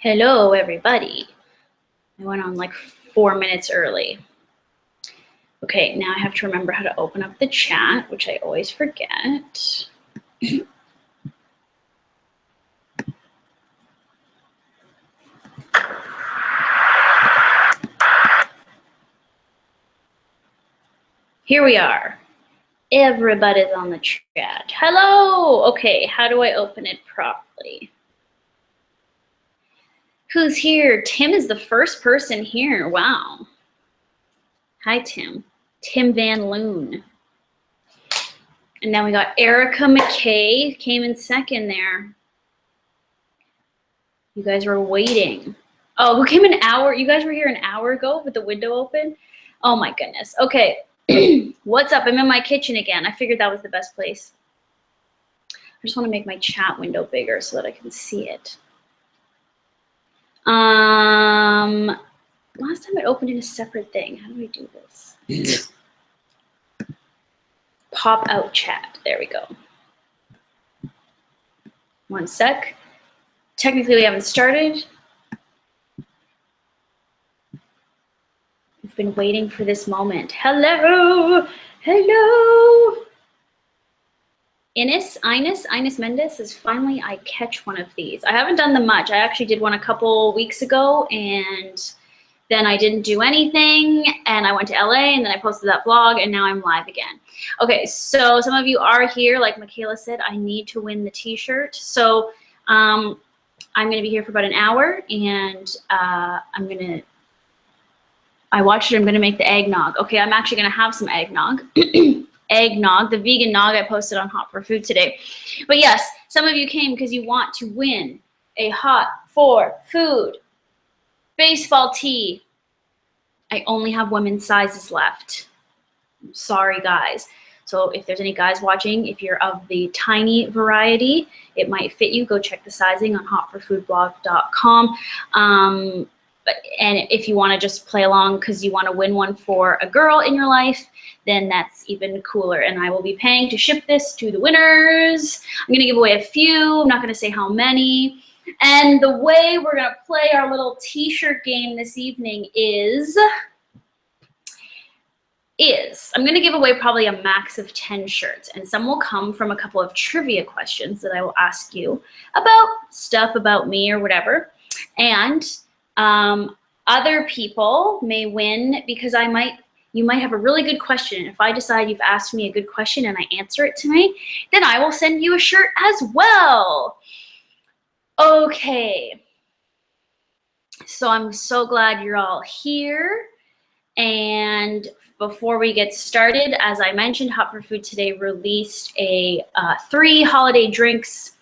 Hello, everybody. I went on like 4 minutes early. Okay, now I have to remember how to open up the chat, which I always forget. Here we are. Everybody's on the chat. Hello! Okay, how do I open it properly? Who's here? Tim is the first person here. Wow. Hi, Tim. Tim Van Loon. And now we got Erica McKay came in second there. You guys were waiting. Oh, who came an hour? You guys were here an hour ago with the window open? Oh my goodness. Okay. What's up? I'm in my kitchen again. I figured that was the best place. I just want to make my chat window bigger so that I can see it. Last time it opened in a separate thing. How do I do this? Pop out chat. There we go. One sec. Technically, we haven't started. We've been waiting for this moment. Hello. Hello. Ines Mendes says, finally I catch one of these. I haven't done them much. I actually did one a couple weeks ago, and then I didn't do anything, and I went to LA, and then I posted that vlog, and now I'm live again. Okay, so some of you are here. Like Michaela said, I need to win the t-shirt. So I'm going to be here for about an hour, and I watched it. I'm going to make the eggnog. Okay, I'm actually going to have some eggnog. Eggnog, the vegan nog I posted on Hot for Food today. But yes, some of you came because you want to win a Hot for Food baseball tee. I only have women's sizes left. I'm sorry, guys. So if there's any guys watching, if you're of the tiny variety, it might fit you. Go check the sizing on hotforfoodblog.com. And if you want to just play along because you want to win one for a girl in your life, then that's even cooler. And I will be paying to ship this to the winners. I'm going to give away a few. I'm not going to say how many. And the way we're going to play our little t-shirt game this evening is I'm going to give away probably a max of 10 shirts. And some will come from a couple of trivia questions that I will ask you about stuff about me or whatever. And other people may win because you might have a really good question. If I decide you've asked me a good question and I answer it tonight, then I will send you a shirt as well. Okay. So I'm so glad you're all here. And before we get started, as I mentioned, Hot for Food today released a 3 holiday drinks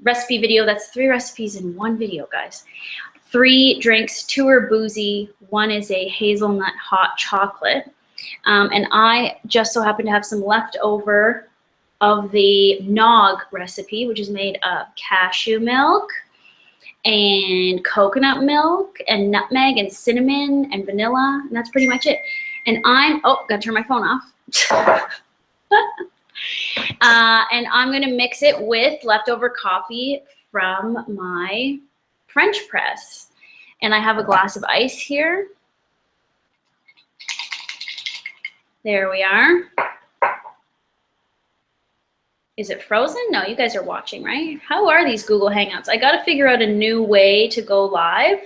recipe video. That's 3 recipes in one video, guys. 3 drinks, 2 are boozy, 1 is a hazelnut hot chocolate. And I just so happen to have some leftover of the nog recipe, which is made of cashew milk and coconut milk and nutmeg and cinnamon and vanilla, and that's pretty much it. And gotta turn my phone off. And I'm gonna mix it with leftover coffee from my French press. And I have a glass of ice here. There we are. Is it frozen? No, you guys are watching, right? How are these Google Hangouts? I got to figure out a new way to go live,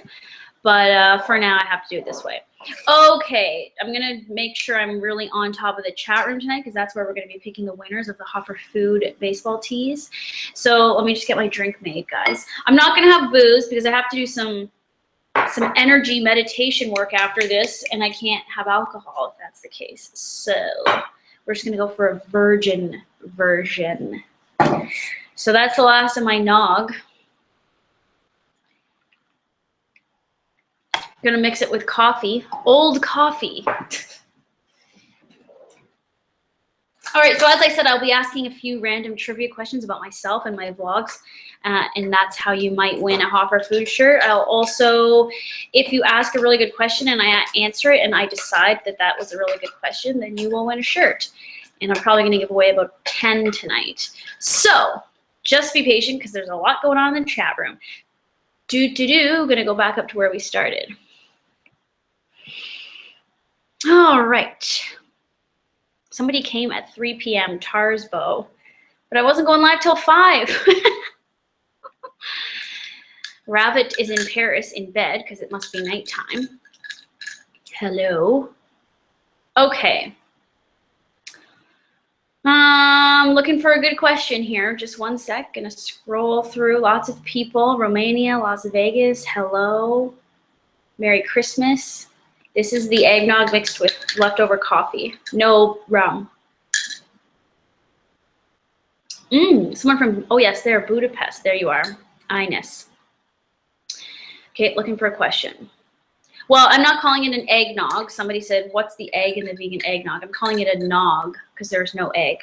but for now I have to do it this way. Okay, I'm going to make sure I'm really on top of the chat room tonight because that's where we're going to be picking the winners of the Hot for Food baseball tees. So let me just get my drink made, guys. I'm not going to have booze because I have to do some energy meditation work after this, and I can't have alcohol if that's the case. So we're just going to go for a virgin version. So that's the last of my nog. I'm going to mix it with coffee, old coffee. All right, so as I said, I'll be asking a few random trivia questions about myself and my vlogs, and that's how you might win a Hot for Food shirt. I'll also, if you ask a really good question and I answer it and I decide that that was a really good question, then you will win a shirt. And I'm probably going to give away about 10 tonight. So just be patient because there's a lot going on in the chat room. Gonna go back up to where we started. All right. Somebody came at 3 p.m. Tarsbo, but I wasn't going live till 5. Rabbit is in Paris in bed because it must be nighttime. Hello. Okay. Looking for a good question here. Just one sec. Gonna scroll through. Lots of people. Romania, Las Vegas. Hello. Merry Christmas. This is the eggnog mixed with leftover coffee. No rum. Someone from, oh yes, there, Budapest. There you are. Ines. Okay, looking for a question. Well, I'm not calling it an eggnog. Somebody said, what's the egg in the vegan eggnog? I'm calling it a nog because there's no egg.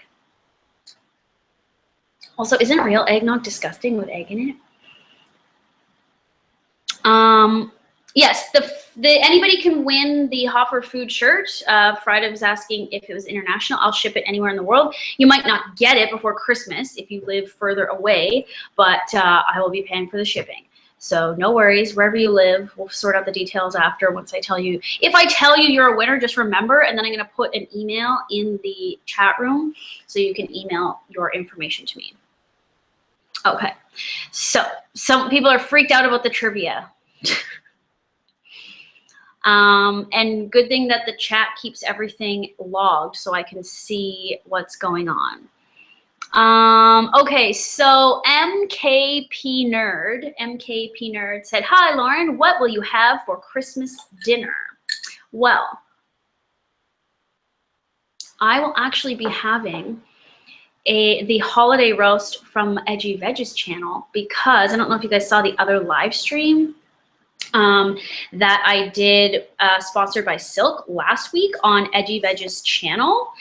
Also, isn't real eggnog disgusting with egg in it? Yes, anybody can win the Hopper Food shirt. Friday was asking if it was international. I'll ship it anywhere in the world. You might not get it before Christmas if you live further away, but I will be paying for the shipping. So no worries, wherever you live, we'll sort out the details after once I tell you. If I tell you you're a winner, just remember, and then I'm gonna put an email in the chat room so you can email your information to me. Okay, so some people are freaked out about the trivia. And good thing that the chat keeps everything logged so I can see what's going on. Okay, so MKP Nerd said, hi, Lauren, what will you have for Christmas dinner? Well, I will actually be having the holiday roast from Edgy Veggies channel because I don't know if you guys saw the other live stream that I did sponsored by Silk last week on Edgy Veggies channel.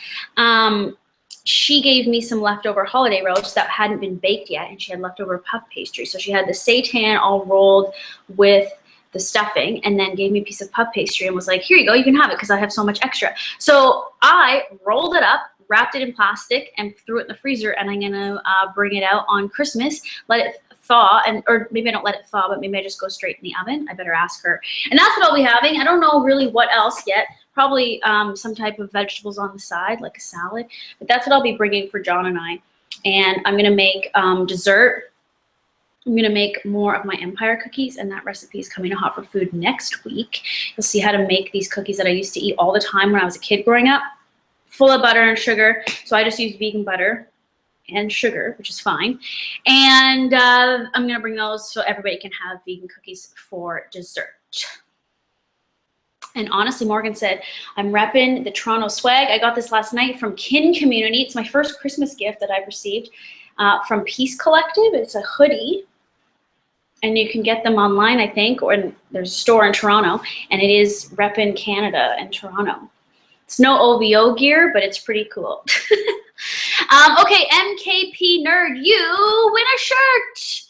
She gave me some leftover holiday roast that hadn't been baked yet, and she had leftover puff pastry. So she had the seitan all rolled with the stuffing and then gave me a piece of puff pastry and was like, here you go, you can have it because I have so much extra. So I rolled it up, wrapped it in plastic, and threw it in the freezer, and I'm gonna bring it out on Christmas, let it thaw, or maybe I don't let it thaw, but maybe I just go straight in the oven. I better ask her. And that's what I'll be having. I don't know really what else yet. Probably some type of vegetables on the side, like a salad. But that's what I'll be bringing for John and I. And I'm gonna make dessert. I'm gonna make more of my Empire cookies, and that recipe is coming to Hot for Food next week. You'll see how to make these cookies that I used to eat all the time when I was a kid growing up, full of butter and sugar. So I just use vegan butter and sugar, which is fine. And I'm gonna bring those so everybody can have vegan cookies for dessert. And honestly, Morgan said, I'm repping the Toronto swag. I got this last night from Kin Community. It's my first Christmas gift that I've received from Peace Collective. It's a hoodie. And you can get them online, I think, or there's a store in Toronto. And it is repping Canada and Toronto. It's no OVO gear, but it's pretty cool. Okay, MKP Nerd, you win a shirt.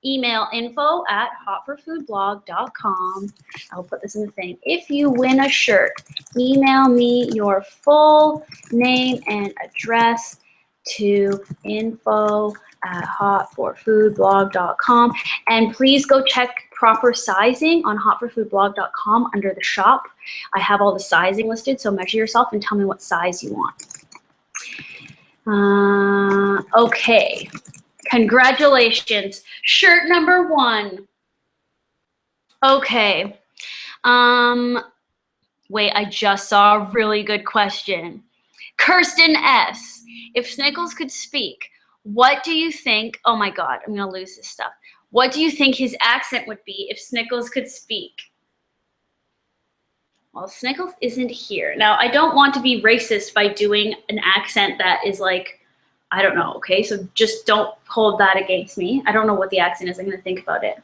Email info@hotforfoodblog.com. I'll put this in the thing. If you win a shirt, email me your full name and address to info@hotforfoodblog.com. And please go check proper sizing on hotforfoodblog.com under the shop. I have all the sizing listed, so measure yourself and tell me what size you want. Okay. Congratulations. Shirt number 1. Okay. Wait, I just saw a really good question. Kirsten S. If Snickles could speak, what do you think? Oh my God, I'm going to lose this stuff. What do you think his accent would be if Snickles could speak? Well, Snickles isn't here. Now, I don't want to be racist by doing an accent that is like, I don't know, okay? So just don't hold that against me. I don't know what the accent is. I'm going to think about it.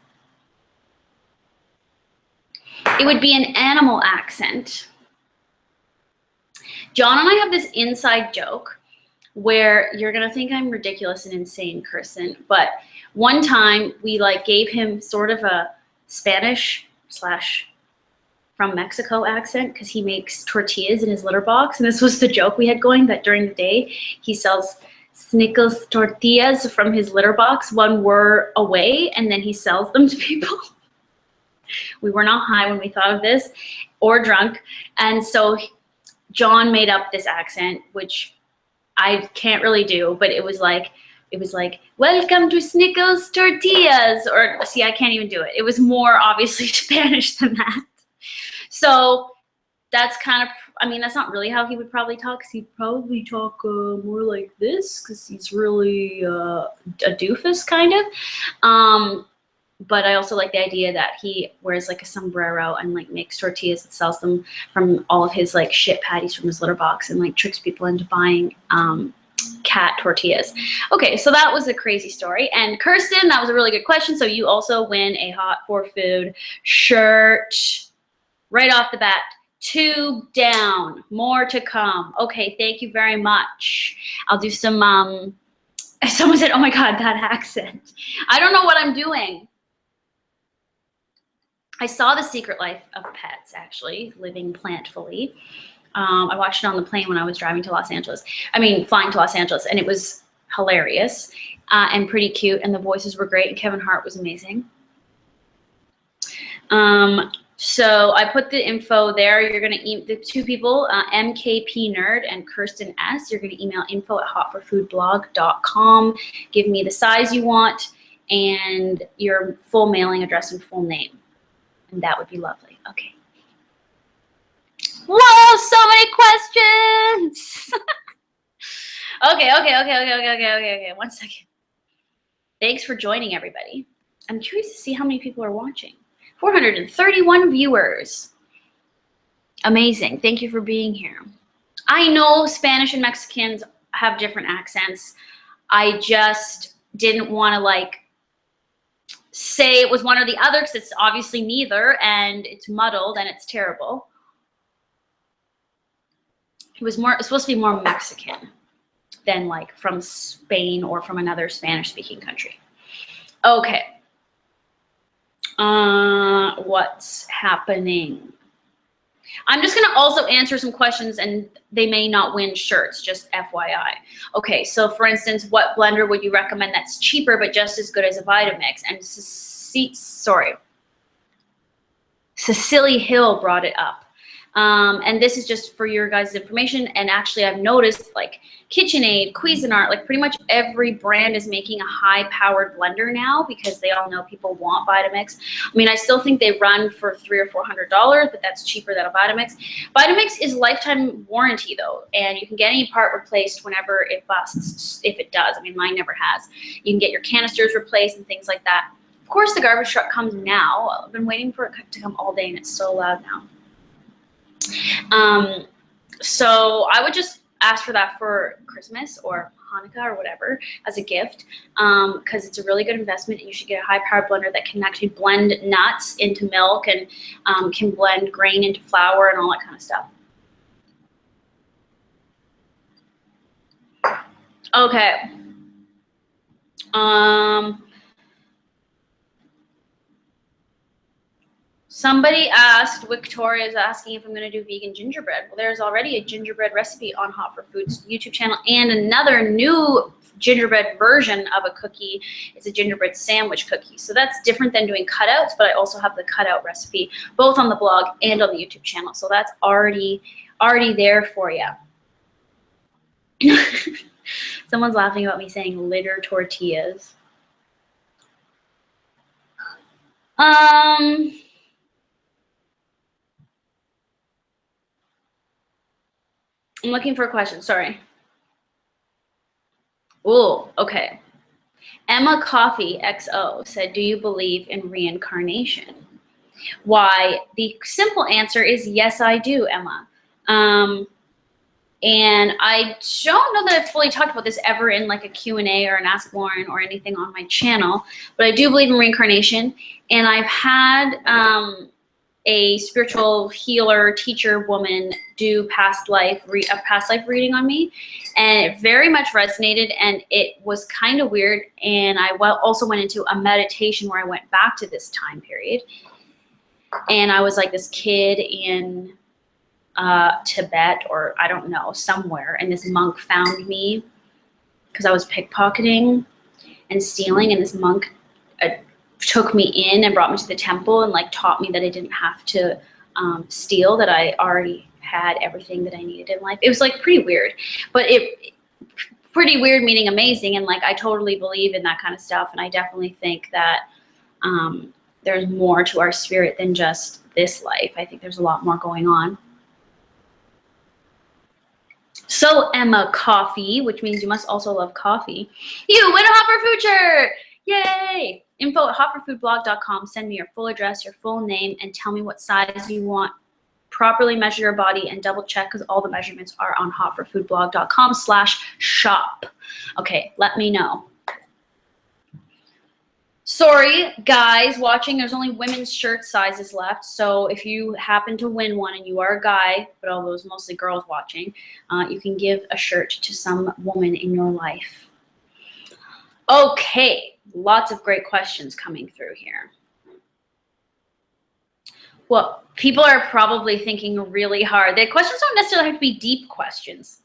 It would be an animal accent. John and I have this inside joke where you're going to think I'm ridiculous and insane, Kirsten, but one time we like gave him sort of a Spanish / from Mexico accent because he makes tortillas in his litter box. And this was the joke we had going, that during the day he sells Snickles tortillas from his litter box when we're away, and then he sells them to people. We were not high when we thought of this, or drunk. And so John made up this accent, which I can't really do, but it was like, welcome to Snickles tortillas, or see, I can't even do it. It was more obviously Spanish than that. So that's kind of, I mean, that's not really how he would probably talk, because he'd probably talk more like this, because he's really a doofus kind of. But I also like the idea that he wears like a sombrero and like makes tortillas and sells them from all of his like shit patties from his litter box, and like tricks people into buying cat tortillas. Okay, so that was a crazy story. And Kirsten, that was a really good question. So you also win a Hot for Food shirt right off the bat. 2 down, more to come. Okay, thank you very much. I'll do some, someone said, oh my God, that accent. I don't know what I'm doing. I saw The Secret Life of Pets, actually, living plantfully. I watched it on the plane when I was driving to Los Angeles. I mean, flying to Los Angeles, and it was hilarious and pretty cute, and the voices were great, and Kevin Hart was amazing. So I put the info there. You're going to email the 2 people, MKP Nerd and Kirsten S. You're going to email info@hotforfoodblog.com. Give me the size you want and your full mailing address and full name. And that would be lovely. Okay. Whoa, so many questions. Okay. 1 second. Thanks for joining, everybody. I'm curious to see how many people are watching. 431 viewers. Amazing. Thank you for being here. I know Spanish and Mexicans have different accents. I just didn't want to like say it was one or the other, because it's obviously neither, and it's muddled and it's terrible. It's supposed to be more Mexican than like from Spain or from another Spanish-speaking country. Okay. What's happening? I'm just going to also answer some questions, and they may not win shirts, just FYI. Okay, so for instance, what blender would you recommend that's cheaper but just as good as a Vitamix? And Cecily Hill brought it up. And this is just for your guys' information. And actually, I've noticed like KitchenAid, Cuisinart, like pretty much every brand is making a high-powered blender now, because they all know people want Vitamix. I mean, I still think they run for $300 or $400, but that's cheaper than a Vitamix. Vitamix is lifetime warranty though, and you can get any part replaced whenever it busts, if it does. I mean, mine never has. You can get your canisters replaced and things like that. Of course, the garbage truck comes now. I've been waiting for it to come all day, and it's so loud now. So I would just ask for that for Christmas or Hanukkah or whatever as a gift, because it's a really good investment, and you should get a high-powered blender that can actually blend nuts into milk and can blend grain into flour and all that kind of stuff. Okay. Somebody asked, Victoria's asking if I'm going to do vegan gingerbread. Well, there's already a gingerbread recipe on Hot for Food's YouTube channel, and another new gingerbread version of a cookie. It's a gingerbread sandwich cookie. So that's different than doing cutouts, but I also have the cutout recipe both on the blog and on the YouTube channel. So that's already there for you. Someone's laughing about me saying litter tortillas. I'm looking for a question, sorry. Oh, okay. Emma Coffee XO said, do you believe in reincarnation? Why, the simple answer is yes, I do, Emma. And I don't know that I've fully talked about this ever in like a Q&A or an Ask Lauren or anything on my channel, but I do believe in reincarnation. And I've had a spiritual healer teacher woman do a past life reading on me, and it very much resonated, and it was kind of weird. And I also went into a meditation where I went back to this time period, and I was like this kid in Tibet, or I don't know, somewhere, and this monk found me because I was pickpocketing and stealing, and this monk took me in and brought me to the temple and like taught me that I didn't have to steal, that I already had everything that I needed in life. It was like pretty weird, but pretty weird meaning amazing, and like I totally believe in that kind of stuff, and I definitely think that there's more to our spirit than just this life. I think there's a lot more going on. So Emma Coffee, which means you must also love coffee. You win a Hot for Food shirt! Yay! Info at hotforfoodblog.com. Send me your full address, your full name, and tell me what size you want. Properly measure your body and double check, because all the measurements are on hotforfoodblog.com/shop. Okay, let me know. Sorry, guys watching, there's only women's shirt sizes left. So if you happen to win one and you are a guy, but although it's mostly girls watching, you can give a shirt to some woman in your life. Okay, lots of great questions coming through here. Well, people are probably thinking really hard. The questions don't necessarily have to be deep questions.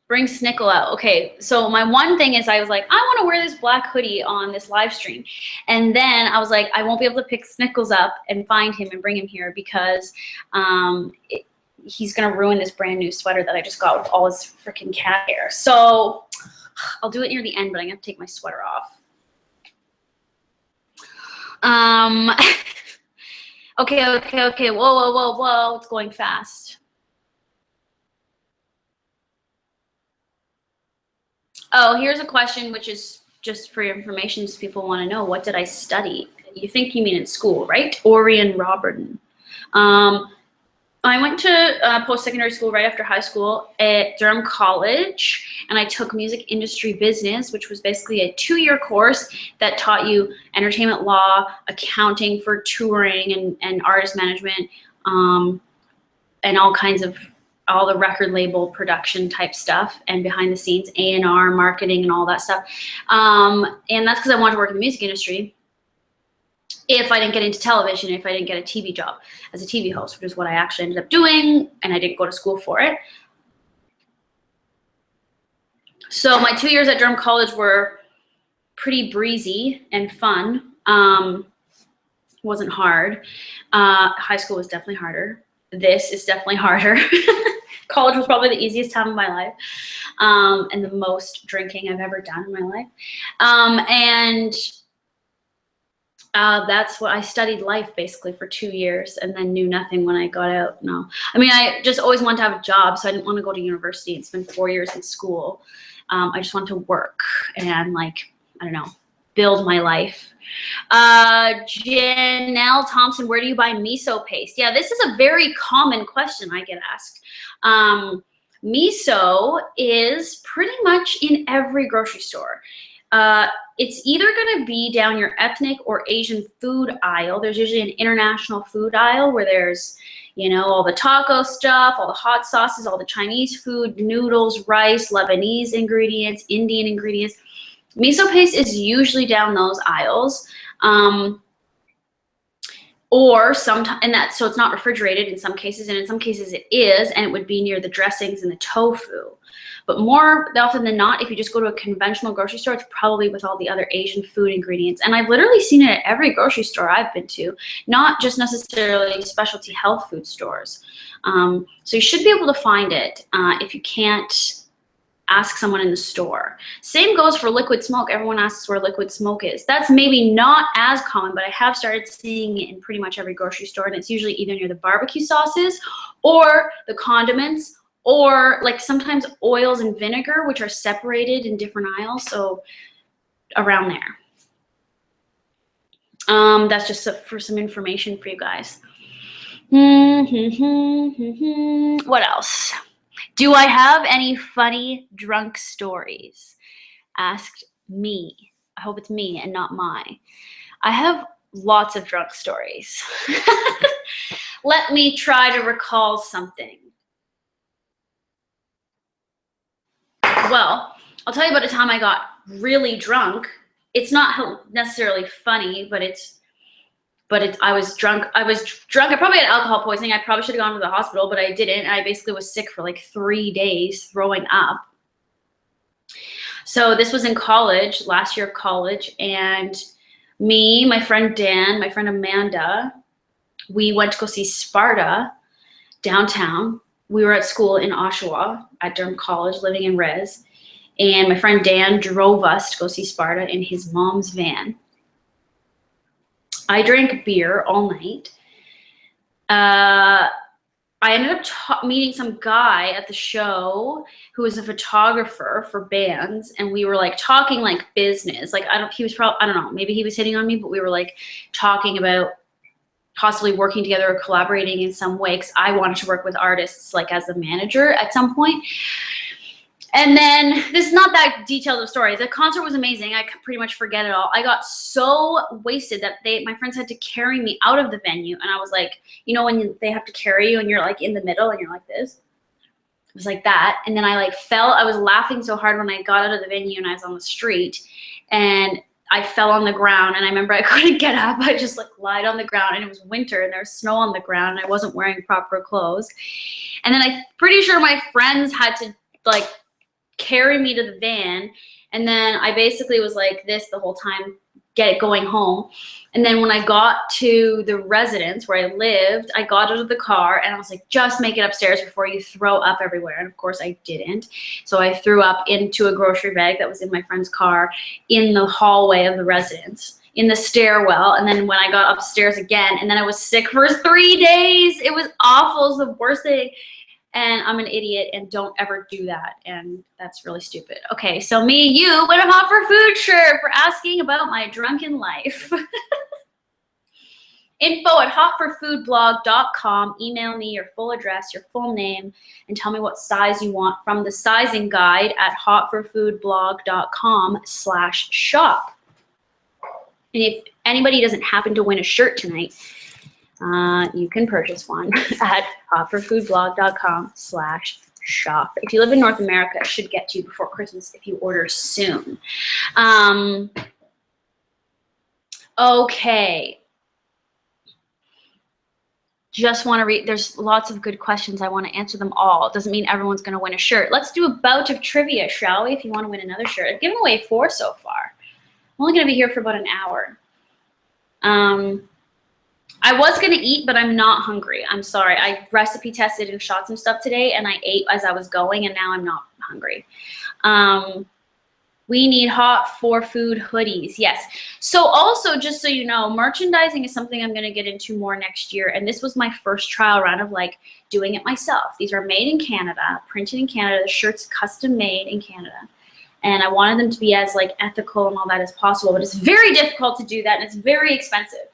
Bring Snickle out. Okay, so my one thing is I was like, I want to wear this black hoodie on this live stream. And then I was like, I won't be able to pick Snickles up and find him and bring him here because he's going to ruin this brand new sweater that I just got with all his freaking cat hair. So I'll do it near the end, but I'm going to take my sweater off. Okay. Whoa. It's going fast. Oh, here's a question which is just for your information, so people want to know, what did I study? You think you mean in school, right? Orion Robertson. I went to post-secondary school right after high school at Durham College, and I took music industry business, which was basically a 2-year course that taught you entertainment law, accounting for touring and artist management, and all the record label production type stuff, and behind the scenes A&R, marketing, and all that stuff. And that's because I wanted to work in the music industry if I didn't get into television, if I didn't get a TV job as a TV host, which is what I actually ended up doing, and I didn't go to school for it. So my 2 years at Durham College were pretty breezy and fun. Wasn't hard. High school was definitely harder. This is definitely harder. College was probably the easiest time of my life, and the most drinking I've ever done in my life. That's what I studied life basically for 2 years, and then knew nothing when I got out. No, I mean, I just always wanted to have a job, so I didn't want to go to university and spend 4 years in school. I just wanted to work and, like, I don't know, build my life. Janelle Thompson, where do you buy miso paste? Yeah, this is a very common question I get asked. Miso is pretty much in every grocery store. It's either going to be down your ethnic or Asian food aisle. There's usually an international food aisle where there's, you know, all the taco stuff, all the hot sauces, all the Chinese food, noodles, rice, Lebanese ingredients, Indian ingredients. Miso paste is usually down those aisles. Or sometimes, so it's not refrigerated in some cases, and in some cases it is, and it would be near the dressings and the tofu. But more often than not, if you just go to a conventional grocery store, it's probably with all the other Asian food ingredients. And I've literally seen it at every grocery store I've been to, not just necessarily specialty health food stores. So you should be able to find it. If you can't, ask someone in the store. Same goes for liquid smoke. Everyone asks where liquid smoke is. That's maybe not as common, but I have started seeing it in pretty much every grocery store, and it's usually either near the barbecue sauces or the condiments, or like sometimes oils and vinegar, which are separated in different aisles, so around there. That's just for some information for you guys. What else? Do I have any funny drunk stories? Asked me. I hope it's me and not mine. I have lots of drunk stories. Let me try to recall something. Well, I'll tell you about a time I got really drunk. It's not necessarily funny, but I was drunk. I probably had alcohol poisoning. I probably should have gone to the hospital, but I didn't. I basically was sick for like 3 days, throwing up. So this was in college, last year of college, and me, my friend Dan, my friend Amanda, we went to go see Sparta downtown. We were at school in Oshawa at Durham College, living in res, and my friend Dan drove us to go see Sparta in his mom's van. I drank beer all night. I ended up meeting some guy at the show who was a photographer for bands, and we were like talking like business. Like I don't know, maybe he was hitting on me, but we were like talking about possibly working together or collaborating in some way, because I wanted to work with artists like as a manager at some point. And then, this is not that detailed of a story. The concert was amazing. I could pretty much forget it all. I got so wasted that my friends had to carry me out of the venue. And I was like, you know, when they have to carry you and you're like in the middle and you're like this? It was like that. And then I like fell. I was laughing so hard when I got out of the venue and I was on the street. And I fell on the ground. And I remember I couldn't get up. I just like lied on the ground. And it was winter and there was snow on the ground. And I wasn't wearing proper clothes. And then I'm pretty sure my friends had to like carry me to the van, and then I basically was like this the whole time going home. And then when I got to the residence where I lived, I got out of the car and I was like, just make it upstairs before you throw up everywhere. And of course I didn't. So I threw up into a grocery bag that was in my friend's car in the hallway of the residence, in the stairwell. And then when I got upstairs again, and then I was sick for 3 days. It was awful. It was the worst thing. And I'm an idiot and don't ever do that. And that's really stupid. Okay, so me and you win a Hot for Food shirt for asking about my drunken life. info@hotforfoodblog.com. Email me your full address, your full name, and tell me what size you want from the sizing guide at hotforfoodblog.com/shop. And if anybody doesn't happen to win a shirt tonight, you can purchase one at hotforfoodblog.com/shop. If you live in North America, it should get to you before Christmas if you order soon. Okay. Just want to read, there's lots of good questions. I want to answer them all. It doesn't mean everyone's going to win a shirt. Let's do a bout of trivia, shall we? If you want to win another shirt. I've given away 4 so far. I'm only going to be here for about an hour. I was going to eat, but I'm not hungry. I'm sorry. I recipe tested and shot some stuff today, and I ate as I was going, and now I'm not hungry. We need Hot for Food hoodies. Yes. So also, just so you know, merchandising is something I'm going to get into more next year, and this was my first trial run of, like, doing it myself. These are made in Canada, printed in Canada. The shirt's custom made in Canada. And I wanted them to be as, like, ethical and all that as possible, but it's very difficult to do that, and it's very expensive.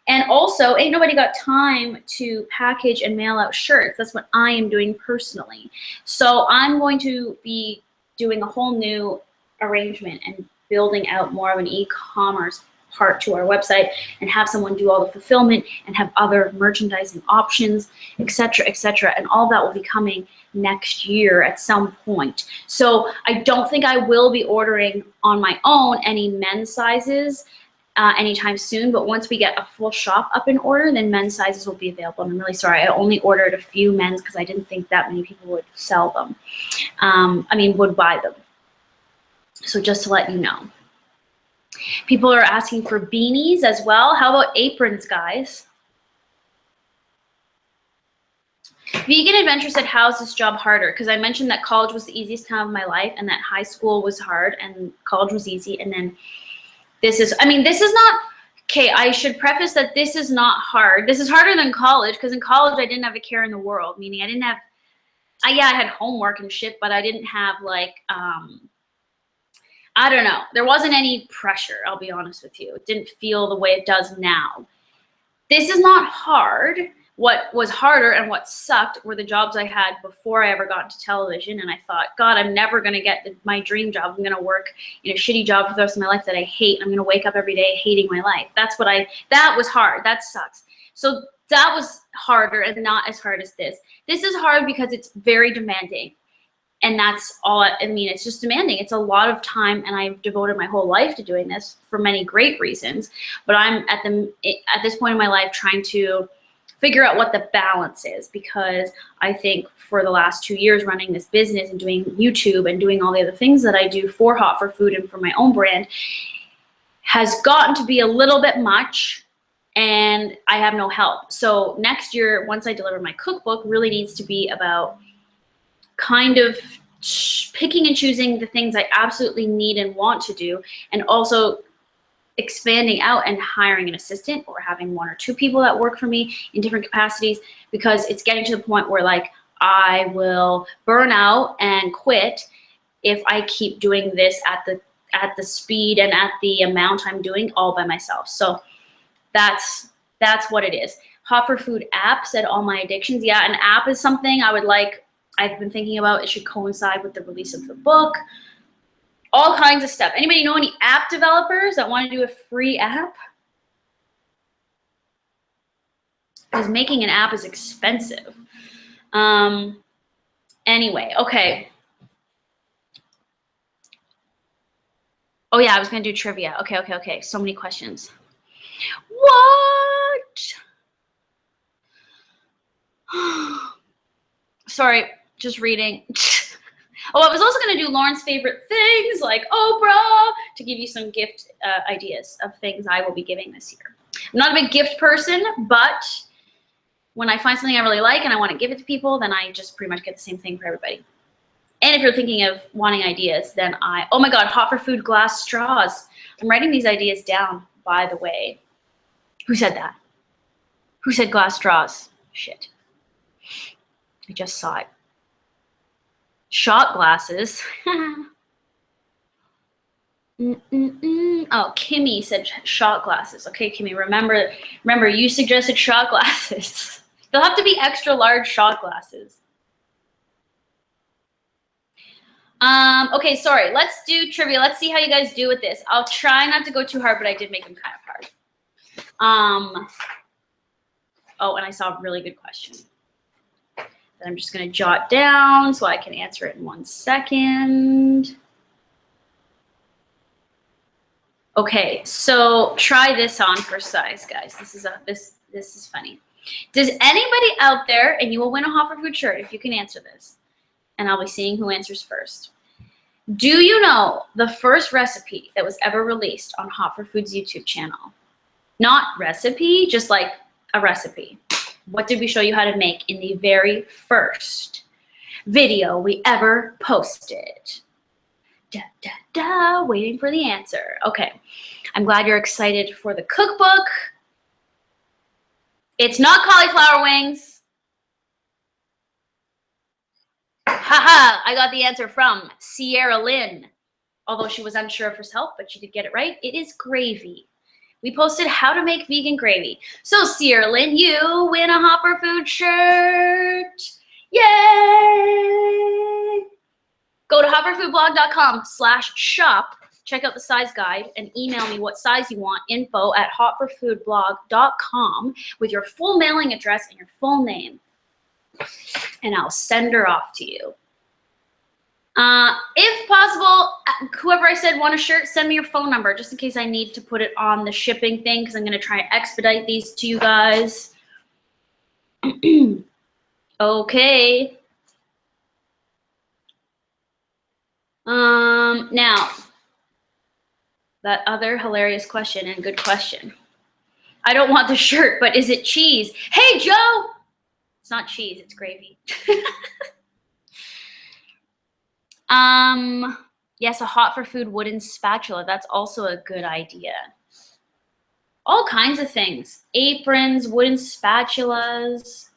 And also, ain't nobody got time to package and mail out shirts. That's what I am doing personally. So I'm going to be doing a whole new arrangement and building out more of an e-commerce part to our website and have someone do all the fulfillment and have other merchandising options, etc., etc. And all that will be coming next year at some point. So I don't think I will be ordering on my own any men's sizes anytime soon, but once we get a full shop up in order, then men's sizes will be available. And I'm really sorry, I only ordered a few men's because I didn't think that many people would sell them. Would buy them. So just to let you know. People are asking for beanies as well. How about aprons, guys? Vegan Adventure said, how's this job harder? Because I mentioned that college was the easiest time of my life and that high school was hard and college was easy. And then this is not, okay, I should preface that this is not hard. This is harder than college because in college I didn't have a care in the world, meaning I didn't have, I had homework and shit, but I didn't have like, I don't know. There wasn't any pressure, I'll be honest with you. It didn't feel the way it does now. This is not hard. What was harder and what sucked were the jobs I had before I ever got into television. And I thought, God, I'm never going to get my dream job. I'm going to work in a shitty job for the rest of my life that I hate. I'm going to wake up every day hating my life. That was hard. That sucks. So that was harder and not as hard as this. This is hard because it's very demanding. And that's all, it's just demanding. It's a lot of time, and I've devoted my whole life to doing this for many great reasons. But I'm at this point in my life trying to figure out what the balance is, because I think for the last 2 years running this business and doing YouTube and doing all the other things that I do for Hot for Food and for my own brand has gotten to be a little bit much, and I have no help. So next year, once I deliver my cookbook, really needs to be about kind of picking and choosing the things I absolutely need and want to do, and also expanding out and hiring an assistant or having 1 or 2 people that work for me in different capacities, because it's getting to the point where like I will burn out and quit if I keep doing this at the speed and at the amount I'm doing all by myself. So that's what it is. Hot for Food app said all my addictions. Yeah, an app is something I've been thinking about. It should coincide with the release of the book. All kinds of stuff. Anybody know any app developers that want to do a free app? Because making an app is expensive. Anyway, okay. Oh yeah, I was gonna do trivia. Okay. So many questions. What? Sorry, just reading. Oh, I was also going to do Lauren's favorite things like Oprah to give you some gift ideas of things I will be giving this year. I'm not a big gift person, but when I find something I really like and I want to give it to people, then I just pretty much get the same thing for everybody. And if you're thinking of wanting ideas, then oh my God, Hot for Food glass straws. I'm writing these ideas down, by the way. Who said that? Who said glass straws? Shit. I just saw it. Shot glasses. Oh, Kimmy said shot glasses. Okay, Kimmy, remember you suggested shot glasses. They'll have to be extra large shot glasses. Okay, sorry. Let's do trivia. Let's see how you guys do with this. I'll try not to go too hard, but I did make them kind of hard. Oh, and I saw a really good question that I'm just going to jot down so I can answer it in 1 second. Okay, so try this on for size, guys. This is funny. Does anybody out there, and you will win a Hot for Food shirt if you can answer this, and I'll be seeing who answers first. Do you know the first recipe that was ever released on Hot for Food's YouTube channel? Not recipe, just like a recipe. What did we show you how to make in the very first video we ever posted? Waiting for the answer. Okay, I'm glad you're excited for the cookbook. It's not cauliflower wings. Haha, I got the answer from Sierra Lynn. Although she was unsure of herself, but she did get it right. It is gravy. We posted how to make vegan gravy. So Sierra Lynn, you win a Hot for Food shirt. Yay! Go to hotforfoodblog.com/shop. Check out the size guide and email me what size you want, info@hotforfoodblog.com with your full mailing address and your full name. And I'll send her off to you. If possible, whoever I said want a shirt, send me your phone number just in case I need to put it on the shipping thing, because I'm going to try and expedite these to you guys. Okay. Now, that other hilarious question and good question. I don't want the shirt, but is it cheese? Hey, Joe! It's not cheese, it's gravy. Yes, a Hot for Food wooden spatula. That's also a good idea. All kinds of things. Aprons, wooden spatulas.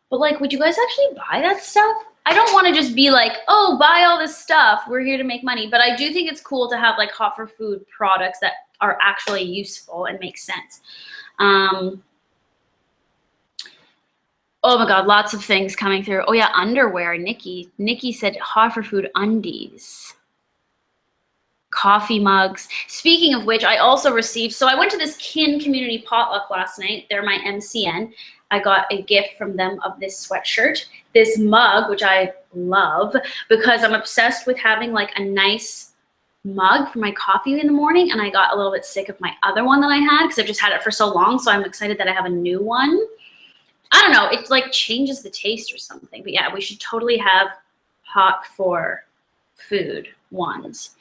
But like, would you guys actually buy that stuff? I don't want to just be like, oh, buy all this stuff. We're here to make money. But I do think it's cool to have like Hot for Food products that are actually useful and make sense. Oh my God, lots of things coming through. Oh yeah, underwear. Nikki said Hot for Food undies. Coffee mugs. Speaking of which, I also received, so I went to this Kin community potluck last night. They're my MCN. I got a gift from them of this sweatshirt, this mug, which I love because I'm obsessed with having like a nice mug for my coffee in the morning, and I got a little bit sick of my other one that I had because I've just had it for so long. So I'm excited that I have a new one. I don't know. It like changes the taste or something. But yeah, we should totally have hot for food ones.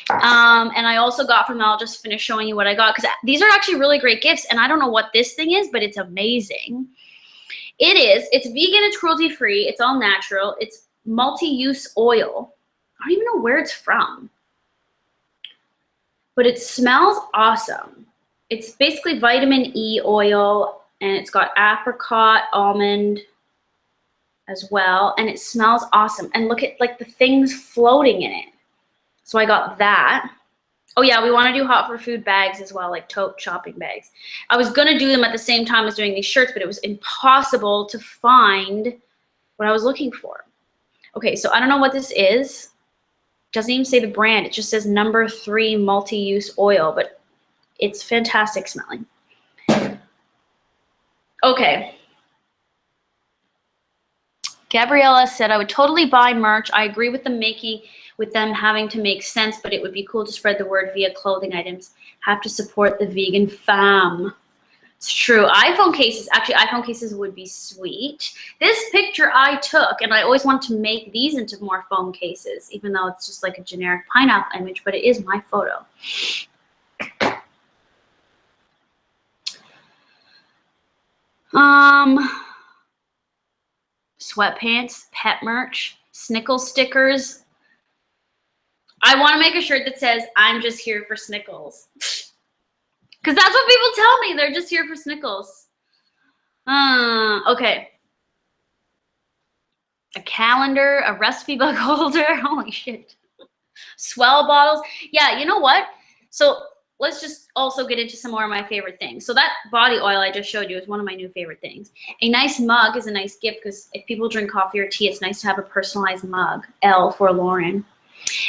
And I also got from, I'll just finish showing you what I got because these are actually really great gifts. And I don't know what this thing is, but it's amazing. It's vegan, it's cruelty-free, it's all natural, it's multi-use oil. I don't even know where it's from, but it smells awesome. It's basically vitamin E oil, and it's got apricot, almond as well, and it smells awesome. And look at like the things floating in it. So I got that. Oh yeah, we want to do hot for food bags as well, like tote shopping bags. I was gonna do them at the same time as doing these shirts, but it was impossible to find what I was looking for. Okay, so I don't know what this is. Doesn't even say the brand. It just says No. 3 multi-use oil, but it's fantastic smelling. Okay. Gabriella said, I would totally buy merch. I agree with them having to make sense, but it would be cool to spread the word via clothing items. Have to support the vegan fam. It's true. iPhone cases would be sweet. This picture I took, and I always want to make these into more phone cases, even though it's just like a generic pineapple image, but it is my photo. Sweatpants, pet merch, Snickles stickers. I want to make a shirt that says, I'm just here for Snickles. Because that's what people tell me. They're just here for Snickles. Okay. A calendar, a recipe book holder. Holy shit. Swell bottles. Yeah, you know what? So let's just also get into some more of my favorite things. So that body oil I just showed you is one of my new favorite things. A nice mug is a nice gift because if people drink coffee or tea, it's nice to have a personalized mug. L for Lauren.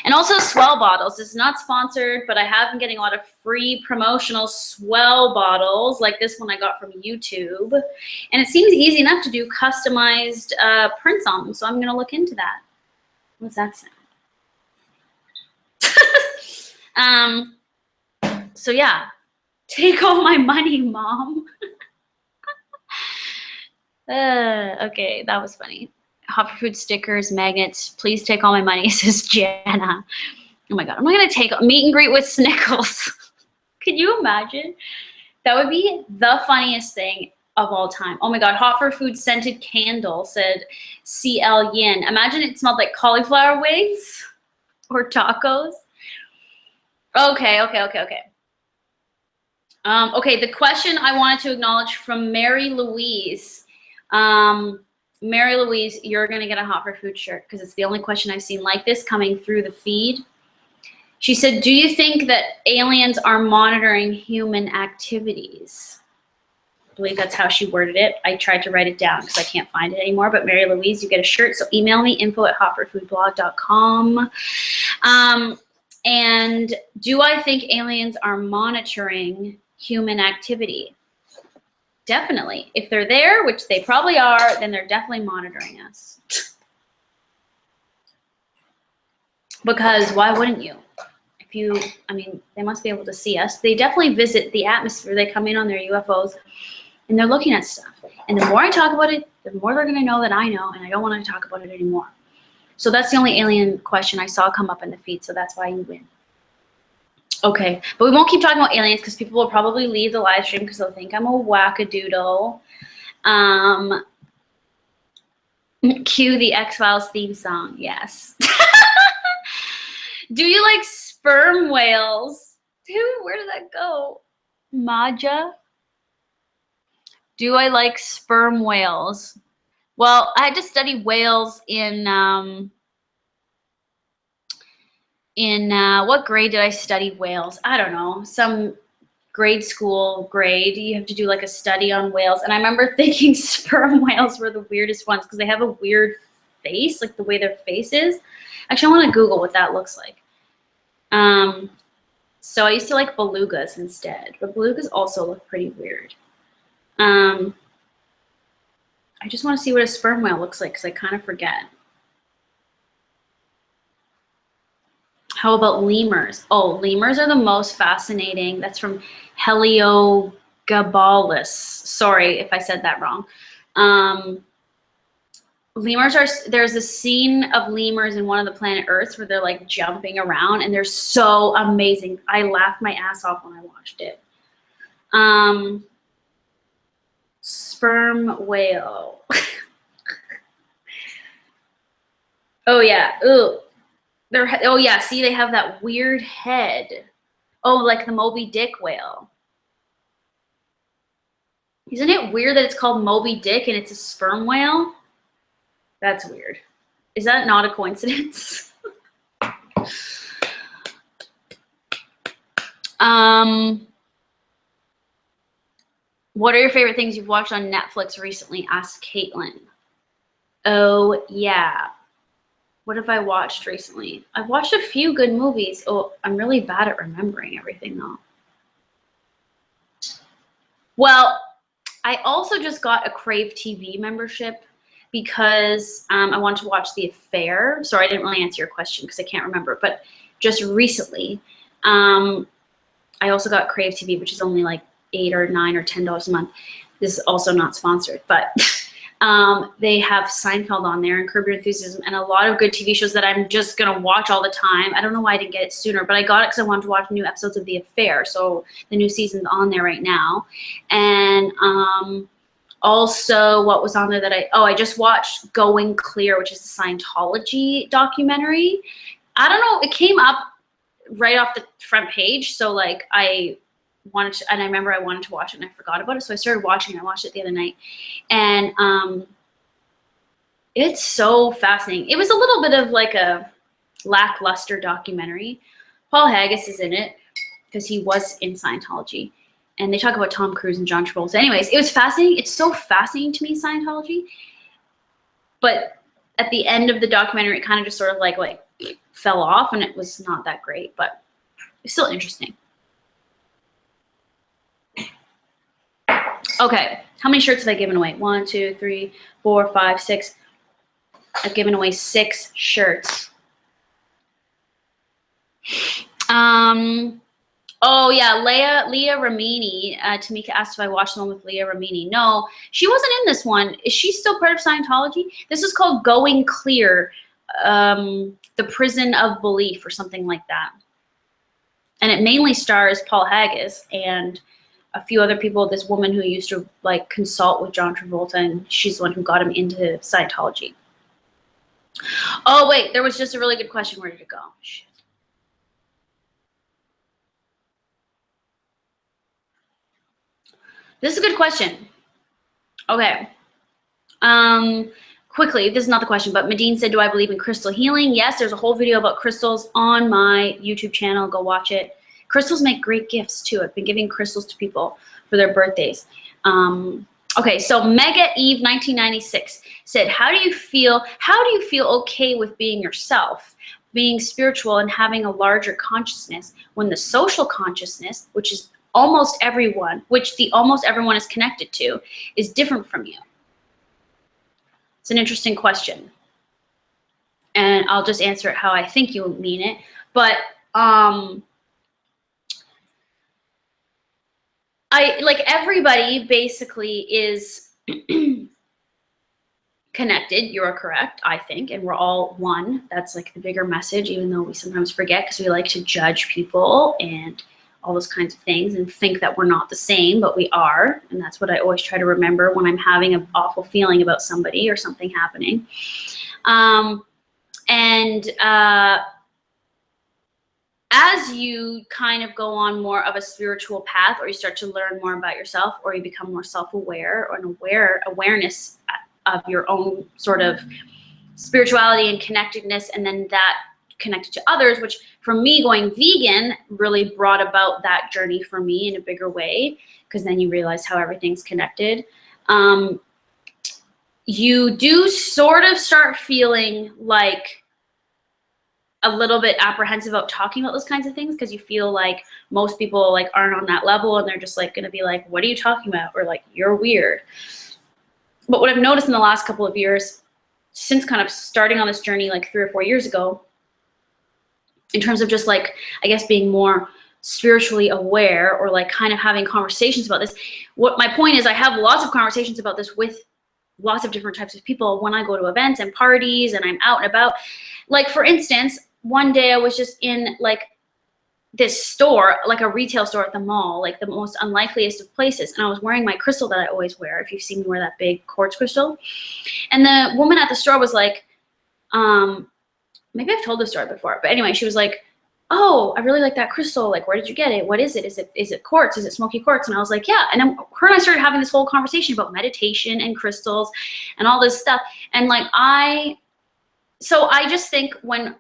And also Swell bottles. It's not sponsored, but I have been getting a lot of free promotional Swell bottles, like this one I got from YouTube. And it seems easy enough to do customized prints on them, so I'm going to look into that. What's that sound? So yeah, take all my money, Mom. Okay, that was funny. Hot for food stickers, magnets. Please take all my money, says Jana. Oh my God, I'm not gonna take meet and greet with Snickles. Can you imagine? That would be the funniest thing of all time. Oh my God, hot for food scented candle, said CL Yin. Imagine it smelled like cauliflower wings or tacos. Okay. Okay, the question I wanted to acknowledge from Mary Louise. Mary Louise, you're going to get a hot for food shirt because it's the only question I've seen like this coming through the feed. She said, do you think that aliens are monitoring human activities? I believe that's how she worded it. I tried to write it down because I can't find it anymore. But Mary Louise, you get a shirt. So email me, info@hotforfoodblog.com. And do I think aliens are monitoring human activity? Definitely. If they're there, which they probably are, then they're definitely monitoring us. Because why wouldn't you? I mean, they must be able to see us. They definitely visit the atmosphere. They come in on their UFOs and they're looking at stuff. And the more I talk about it, the more they're going to know that I know, and I don't want to talk about it anymore. So that's the only alien question I saw come up in the feed, so that's why you win. Okay, but we won't keep talking about aliens because people will probably leave the live stream because they'll think I'm a wackadoodle. Cue the X-Files theme song, yes. Do you like sperm whales? Dude, where did that go? Maja? Do I like sperm whales? Well, I had to study whales in what grade did I study whales? I don't know, some grade school grade. You have to do like a study on whales. And I remember thinking sperm whales were the weirdest ones because they have a weird face, like the way their face is. Actually, I want to Google what that looks like. So I used to like belugas instead, but belugas also look pretty weird. I just want to see what a sperm whale looks like because I kind of forget. How about lemurs? Oh, lemurs are the most fascinating. That's from Heliogabalus. Sorry if I said that wrong. Lemurs are, there's a scene of lemurs in one of the planet Earths where they're like jumping around and they're so amazing. I laughed my ass off when I watched it. Sperm whale. Oh yeah, ooh. Oh yeah, see, they have that weird head. Oh, like the Moby Dick whale. Isn't it weird that it's called Moby Dick and it's a sperm whale? That's weird. Is that not a coincidence? What are your favorite things you've watched on Netflix recently? Asked Caitlin. Oh, yeah. What have I watched recently? I've watched a few good movies. Oh, I'm really bad at remembering everything, though. Well, I also just got a Crave TV membership because I wanted to watch The Affair. Sorry, I didn't really answer your question because I can't remember. But just recently, I also got Crave TV, which is only like $8 or $9 or $10 a month. This is also not sponsored, but they have Seinfeld on there and Curb Your Enthusiasm and a lot of good TV shows that I'm just gonna watch all the time. I don't know why I didn't get it sooner, but I got it because I wanted to watch new episodes of The Affair. So the new season's on there right now. And also what was on there that I just watched Going Clear, which is a Scientology documentary. I don't know, it came up right off the front page. So like I wanted to, and I remember I wanted to watch it and I forgot about it. So I started watching it. I watched it the other night. And it's so fascinating. It was a little bit of like a lackluster documentary. Paul Haggis is in it because he was in Scientology. And they talk about Tom Cruise and John Travolta. Anyways, it was fascinating. It's so fascinating to me, Scientology. But at the end of the documentary, it kind of just sort of like fell off and it was not that great, but it's still interesting. Okay, how many shirts have I given away? 1, 2, 3, 4, 5, 6. I've given away 6 shirts. Oh yeah, Leah Ramini. Tamika asked if I watched the one with Leah Ramini. No, she wasn't in this one. Is she still part of Scientology? This is called Going Clear, the Prison of Belief or something like that. And it mainly stars Paul Haggis and a few other people. This woman who used to like consult with John Travolta, and she's the one who got him into Scientology. Oh wait, there was just a really good question. Where did it go? Shit. This is a good question. Okay. Quickly, this is not the question, but Medine said, do I believe in crystal healing? Yes, there's a whole video about crystals on my YouTube channel. Go watch it. Crystals make great gifts too. I've been giving crystals to people for their birthdays. Okay, so Mega Eve 1996 said, how do you feel okay with being yourself, being spiritual and having a larger consciousness when the social consciousness, which is almost everyone is connected to, is different from you? It's an interesting question. And I'll just answer it how I think you mean it. But everybody basically is connected. You're correct, I think, and we're all one. That's like the bigger message, even though we sometimes forget because we like to judge people and all those kinds of things and think that we're not the same, but we are. And that's what I always try to remember when I'm having an awful feeling about somebody or something happening. As you kind of go on more of a spiritual path, or you start to learn more about yourself, or you become more self-aware, or an awareness of your own sort of spirituality and connectedness, and then that connected to others, which for me, going vegan really brought about that journey for me in a bigger way, because then you realize how everything's connected. You do sort of start feeling like a little bit apprehensive about talking about those kinds of things, because you feel like most people like aren't on that level, and they're just like going to be like, what are you talking about? Or like, you're weird. But what I've noticed in the last couple of years, since kind of starting on this journey like 3 or 4 years ago, in terms of just like, I guess, being more spiritually aware, or like kind of having conversations about this. What my point is, I have lots of conversations about this with lots of different types of people when I go to events and parties and I'm out and about. Like, for instance, one day I was just in like this store, like a retail store at the mall, like the most unlikeliest of places. And I was wearing my crystal that I always wear, if you've seen me wear that big quartz crystal. And the woman at the store was like, maybe I've told this story before, but anyway, she was like, oh, I really like that crystal. Like, where did you get it? What is it? Is it quartz? Is it smoky quartz? And I was like, yeah. And then her and I started having this whole conversation about meditation and crystals and all this stuff. And like, so I just think when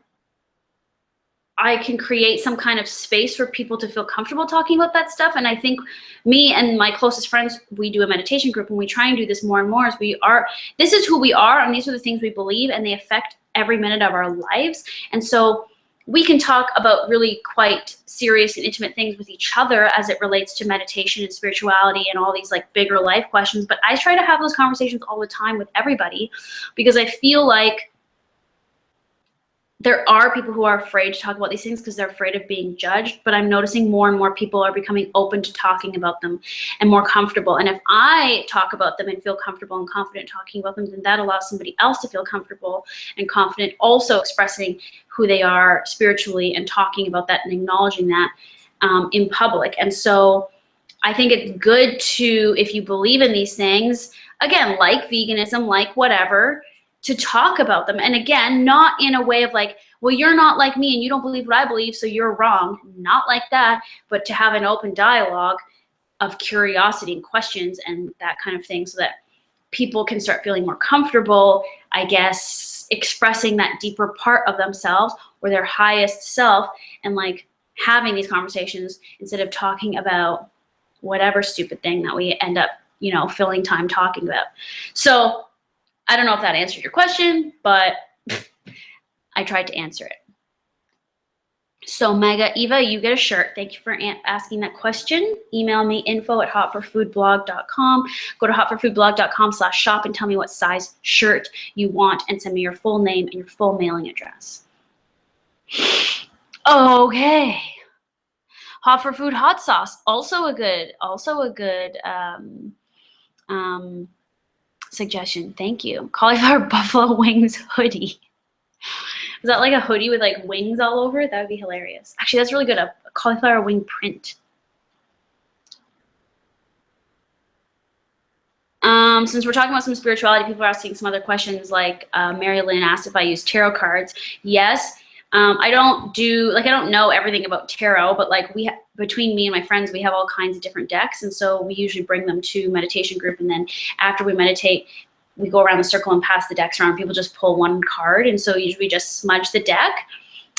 I can create some kind of space for people to feel comfortable talking about that stuff. And I think me and my closest friends, we do a meditation group, and we try and do this more and more, as this is who we are, and these are the things we believe, and they affect every minute of our lives. And so we can talk about really quite serious and intimate things with each other as it relates to meditation and spirituality and all these like bigger life questions. But I try to have those conversations all the time with everybody, because I feel like there are people who are afraid to talk about these things because they're afraid of being judged, but I'm noticing more and more people are becoming open to talking about them and more comfortable. And if I talk about them and feel comfortable and confident talking about them, then that allows somebody else to feel comfortable and confident also expressing who they are spiritually and talking about that and acknowledging that in public. And so I think it's good to, if you believe in these things, again, like veganism, like whatever, to talk about them. And again, not in a way of like, well, you're not like me and you don't believe what I believe, so you're wrong. Not like that, but to have an open dialogue of curiosity and questions and that kind of thing, so that people can start feeling more comfortable, I guess, expressing that deeper part of themselves or their highest self, and like having these conversations instead of talking about whatever stupid thing that we end up, filling time talking about. So I don't know if that answered your question, but I tried to answer it. So Mega Eva, you get a shirt. Thank you for asking that question. Email me info@hotforfoodblog.com. Go to hotforfoodblog.com/shop and tell me what size shirt you want, and send me your full name and your full mailing address. Okay. Hot for Food hot sauce, also a good suggestion. Thank you. Cauliflower buffalo wings hoodie. Is that like a hoodie with like wings all over it? That would be hilarious. Actually, that's really good. A cauliflower wing print. Since we're talking about some spirituality, people are asking some other questions. Like Mary Lynn asked if I use tarot cards. Yes. I don't know everything about tarot, but like between me and my friends, we have all kinds of different decks. And so we usually bring them to meditation group. And then after we meditate, we go around the circle and pass the decks around. People just pull one card. And so usually we just smudge the deck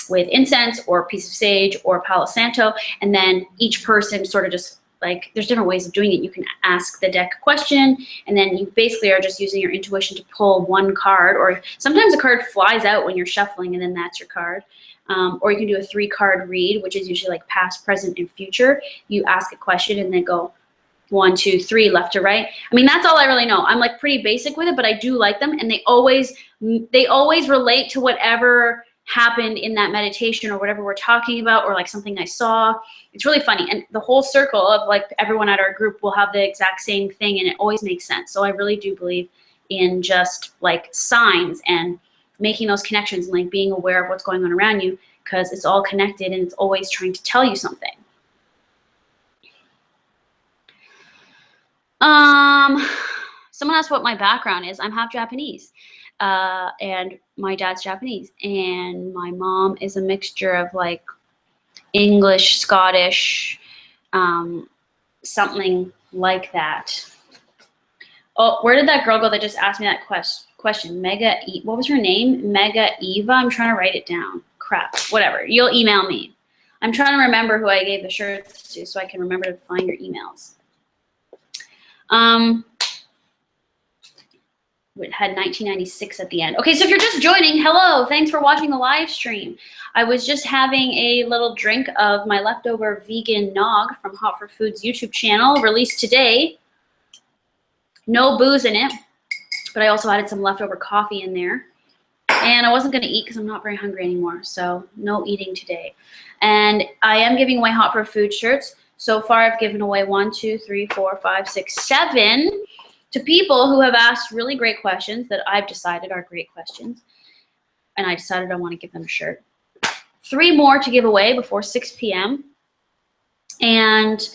with incense or a piece of sage or Palo Santo. And then each person sort of just like, there's different ways of doing it. You can ask the deck a question, and then you basically are just using your intuition to pull one card, or sometimes a card flies out when you're shuffling and then that's your card. Or you can do a 3-card read, which is usually like past, present, and future. You ask a question and then go 1, 2, 3, left to right. I mean, that's all I really know. I'm like pretty basic with it, but I do like them, and they always relate to whatever happened in that meditation or whatever we're talking about, or like something I saw. It's really funny. And the whole circle of like everyone at our group will have the exact same thing, and it always makes sense. So I really do believe in just like signs and making those connections and like being aware of what's going on around you, because it's all connected and it's always trying to tell you something. Someone asked what my background is. I'm half Japanese, and my dad's Japanese, and my mom is a mixture of like English, Scottish, something like that. Oh, where did that girl go that just asked me that question? What was her name? Mega Eva? I'm trying to write it down. Crap, whatever. You'll email me. I'm trying to remember who I gave the shirts to so I can remember to find your emails. It had 1996 at the end. Okay, so if you're just joining, hello, thanks for watching the live stream. I was just having a little drink of my leftover vegan nog from Hot for Food's YouTube channel, released today. No booze in it, but I also added some leftover coffee in there. And I wasn't going to eat because I'm not very hungry anymore. So no eating today. And I am giving away Hot for Food shirts. So far, I've given away 1, 2, 3, 4, 5, 6, 7 to people who have asked really great questions that I've decided are great questions. And I decided I want to give them a shirt. 3 more to give away before 6 p.m. And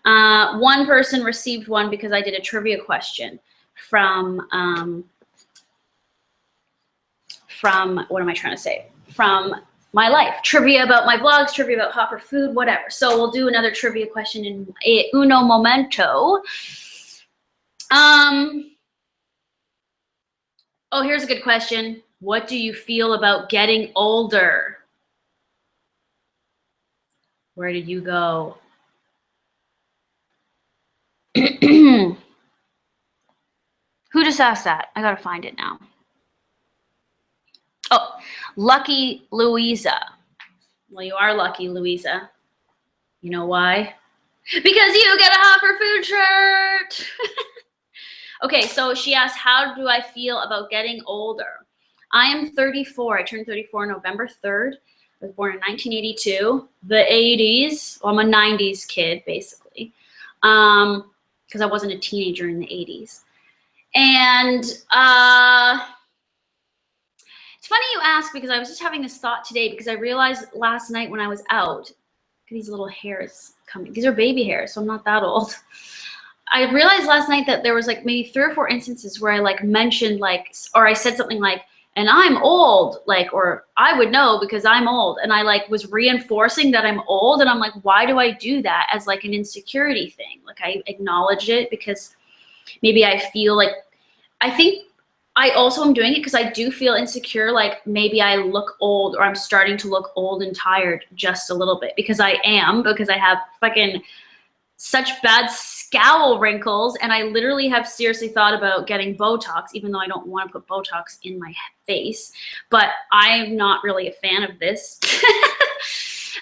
one person received one because I did a trivia question from what am I trying to say? From my life. Trivia about my vlogs, trivia about Hot for Food, whatever. So we'll do another trivia question in uno momento. Oh, here's a good question. What do you feel about getting older? Where did you go? Who just asked that? I gotta find it now. Oh, Lucky Louisa. Well, you are lucky, Louisa. You know why? Because you get a Hot for Food shirt. Okay, so she asked, how do I feel about getting older? I am 34. I turned 34 November 3rd. I was born in 1982, the 80s. Well, I'm a 90s kid, basically, because I wasn't a teenager in the 80s. And it's funny you ask, because I was just having this thought today, because I realized last night when I was out, these little hairs coming. These are baby hairs, so I'm not that old. I realized last night that there was like maybe 3 or 4 instances where I like mentioned like, or I said something like, and I'm old, like, or I would know because I'm old. And I like was reinforcing that I'm old. And I'm like, why do I do that as like an insecurity thing? Like I acknowledge it because maybe I feel like, I think I also am doing it because I do feel insecure, like maybe I look old, or I'm starting to look old and tired just a little bit, because I am, because I have fucking such bad scowl wrinkles, and I literally have seriously thought about getting Botox, even though I don't want to put Botox in my face, but I'm not really a fan of this.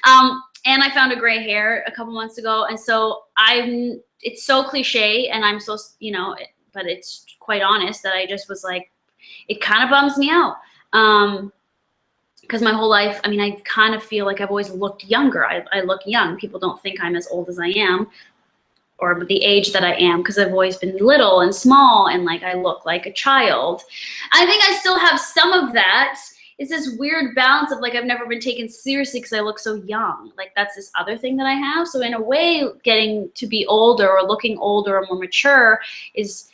And I found a gray hair a couple months ago, and so it's so cliche, and I'm so, you know, but it's quite honest that I just was like, it kind of bums me out. Because my whole life, I mean, I kind of feel like I've always looked younger. I look young. People don't think I'm as old as I am, or the age that I am, because I've always been little and small, and like I look like a child. I think I still have some of that. It's this weird balance of like I've never been taken seriously because I look so young. Like that's this other thing that I have. So in a way, getting to be older or looking older or more mature is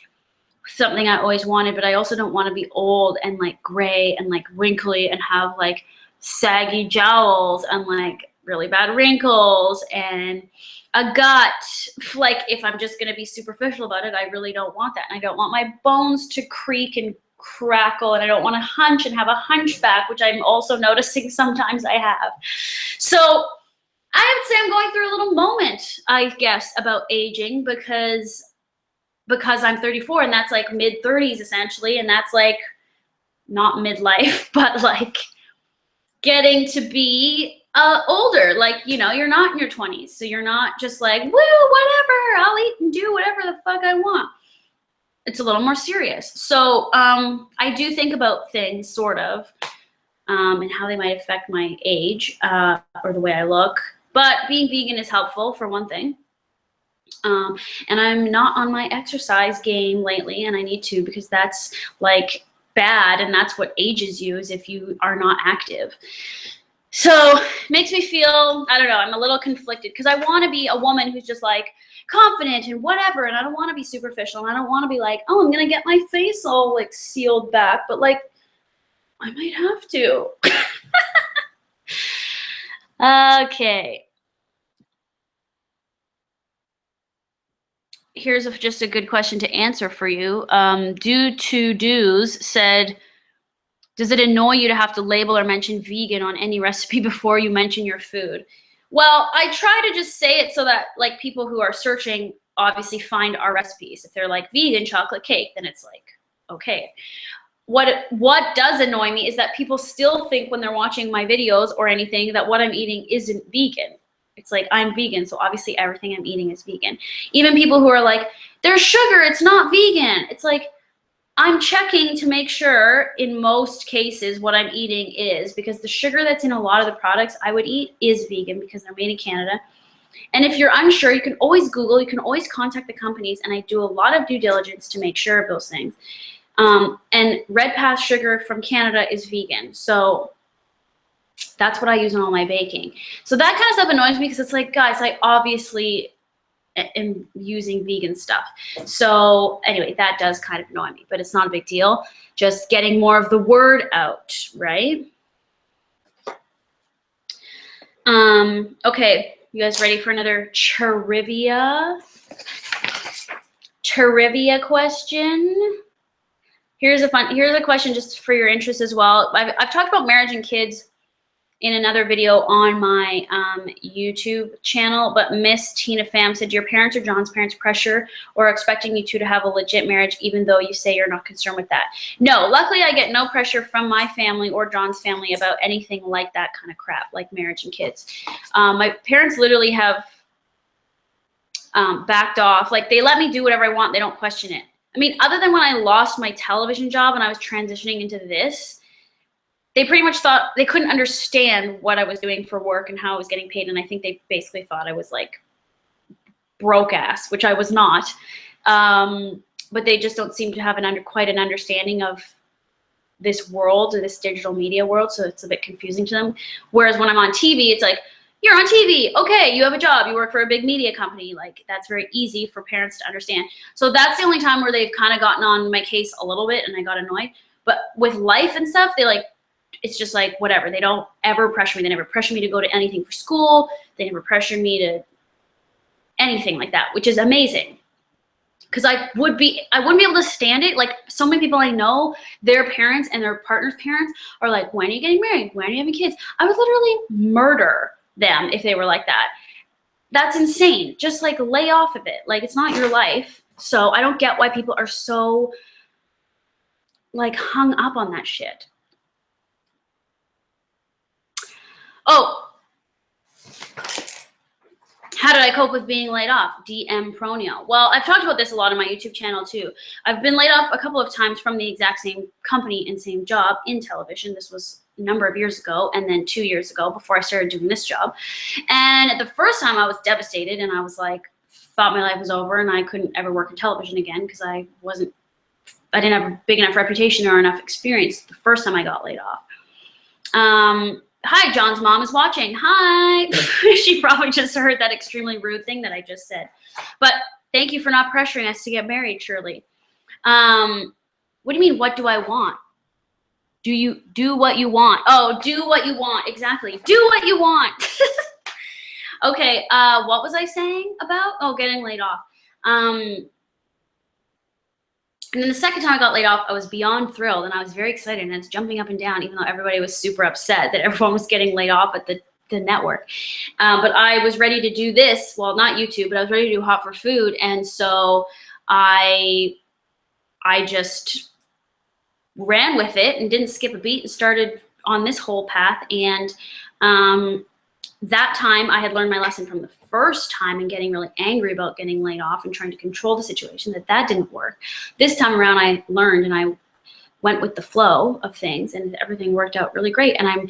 something I always wanted, but I also don't want to be old and like gray and like wrinkly and have like saggy jowls and like really bad wrinkles and a gut. Like if I'm just going to be superficial about it, I really don't want that. And I don't want my bones to creak and crackle, and I don't want to hunch and have a hunchback, which I'm also noticing sometimes I have. So I would say I'm going through a little moment, I guess, about aging, because I'm 34, and that's like mid 30s essentially, and that's like not midlife, but like getting to be older. Like, you know, you're not in your 20s, so you're not just like, woo, whatever, I'll eat and do whatever the fuck I want. It's a little more serious. So I do think about things sort of and how they might affect my age or the way I look. But being vegan is helpful for one thing. And I'm not on my exercise game lately, and I need to, because that's like bad, and that's what ages you, is if you are not active. So it makes me feel, I don't know, I'm a little conflicted, because I want to be a woman who's just like confident and whatever, and I don't want to be superficial, and I don't want to be like, oh, I'm gonna get my face all like sealed back, but like I might have to. Okay. Here's just a good question to answer for you. Due to Do's said, does it annoy you to have to label or mention vegan on any recipe before you mention your food? Well, I try to just say it so that like people who are searching obviously find our recipes. If they're like vegan chocolate cake, then it's like, okay. What does annoy me is that people still think when they're watching my videos or anything that what I'm eating isn't vegan. It's like, I'm vegan, so obviously everything I'm eating is vegan. Even people who are like, there's sugar, it's not vegan. It's like, I'm checking to make sure in most cases what I'm eating is, because the sugar that's in a lot of the products I would eat is vegan because they're made in Canada. And if you're unsure, you can always Google, you can always contact the companies, and I do a lot of due diligence to make sure of those things. And Red Path sugar from Canada is vegan. So that's what I use in all my baking. So that kind of stuff annoys me because it's like, guys, I obviously am using vegan stuff. So anyway, that does kind of annoy me, but it's not a big deal. Just getting more of the word out, right? Okay, you guys ready for another trivia question? Here's a question just for your interest as well. I've talked about marriage and kids in another video on my YouTube channel, but Miss Tina Pham said, your parents or John's parents pressure or expecting you two to have a legit marriage even though you say you're not concerned with that? No, luckily I get no pressure from my family or John's family about anything like that kind of crap, like marriage and kids. My parents literally have backed off. Like, they let me do whatever I want. They don't question it. I mean, other than when I lost my television job and I was transitioning into this, they pretty much thought they couldn't understand what I was doing for work and how I was getting paid. And I think they basically thought I was like broke ass, which I was not. But they just don't seem to have quite an understanding of this world, this digital media world. So it's a bit confusing to them. Whereas when I'm on TV, it's like, you're on TV. Okay, you have a job. You work for a big media company. Like, that's very easy for parents to understand. So that's the only time where they've kind of gotten on my case a little bit and I got annoyed. But with life and stuff, they like, it's just like, whatever. They don't ever pressure me. They never pressure me to go to anything for school. They never pressure me to anything like that, which is amazing. Because I wouldn't be able to stand it. Like, so many people I know, their parents and their partner's parents are like, when are you getting married? When are you having kids? I would literally murder them if they were like that. That's insane. Just like lay off of it. Like, it's not your life. So I don't get why people are so like hung up on that shit. Oh, how did I cope with being laid off? DM Pronio. Well, I've talked about this a lot on my YouTube channel too. I've been laid off a couple of times from the exact same company and same job in television. This was a number of years ago, and then 2 years ago before I started doing this job. And the first time I was devastated, and I was like, thought my life was over and I couldn't ever work in television again because I didn't have a big enough reputation or enough experience the first time I got laid off. Hi, John's mom is watching. Hi. She probably just heard that extremely rude thing that I just said. But thank you for not pressuring us to get married, Shirley. What do you mean, what do I want? Do you do what you want? Oh, do what you want. Exactly. Do what you want. Okay, what was I saying about? Oh, getting laid off. And then the second time I got laid off, I was beyond thrilled and I was very excited and I was jumping up and down, even though everybody was super upset that everyone was getting laid off at the network. But I was ready to do this, well, not YouTube, but I was ready to do Hot for Food. And so I just ran with it and didn't skip a beat and started on this whole path. And that time I had learned my lesson from the first time and getting really angry about getting laid off and trying to control the situation, that didn't work. This time around I learned and I went with the flow of things and everything worked out really great. And I'm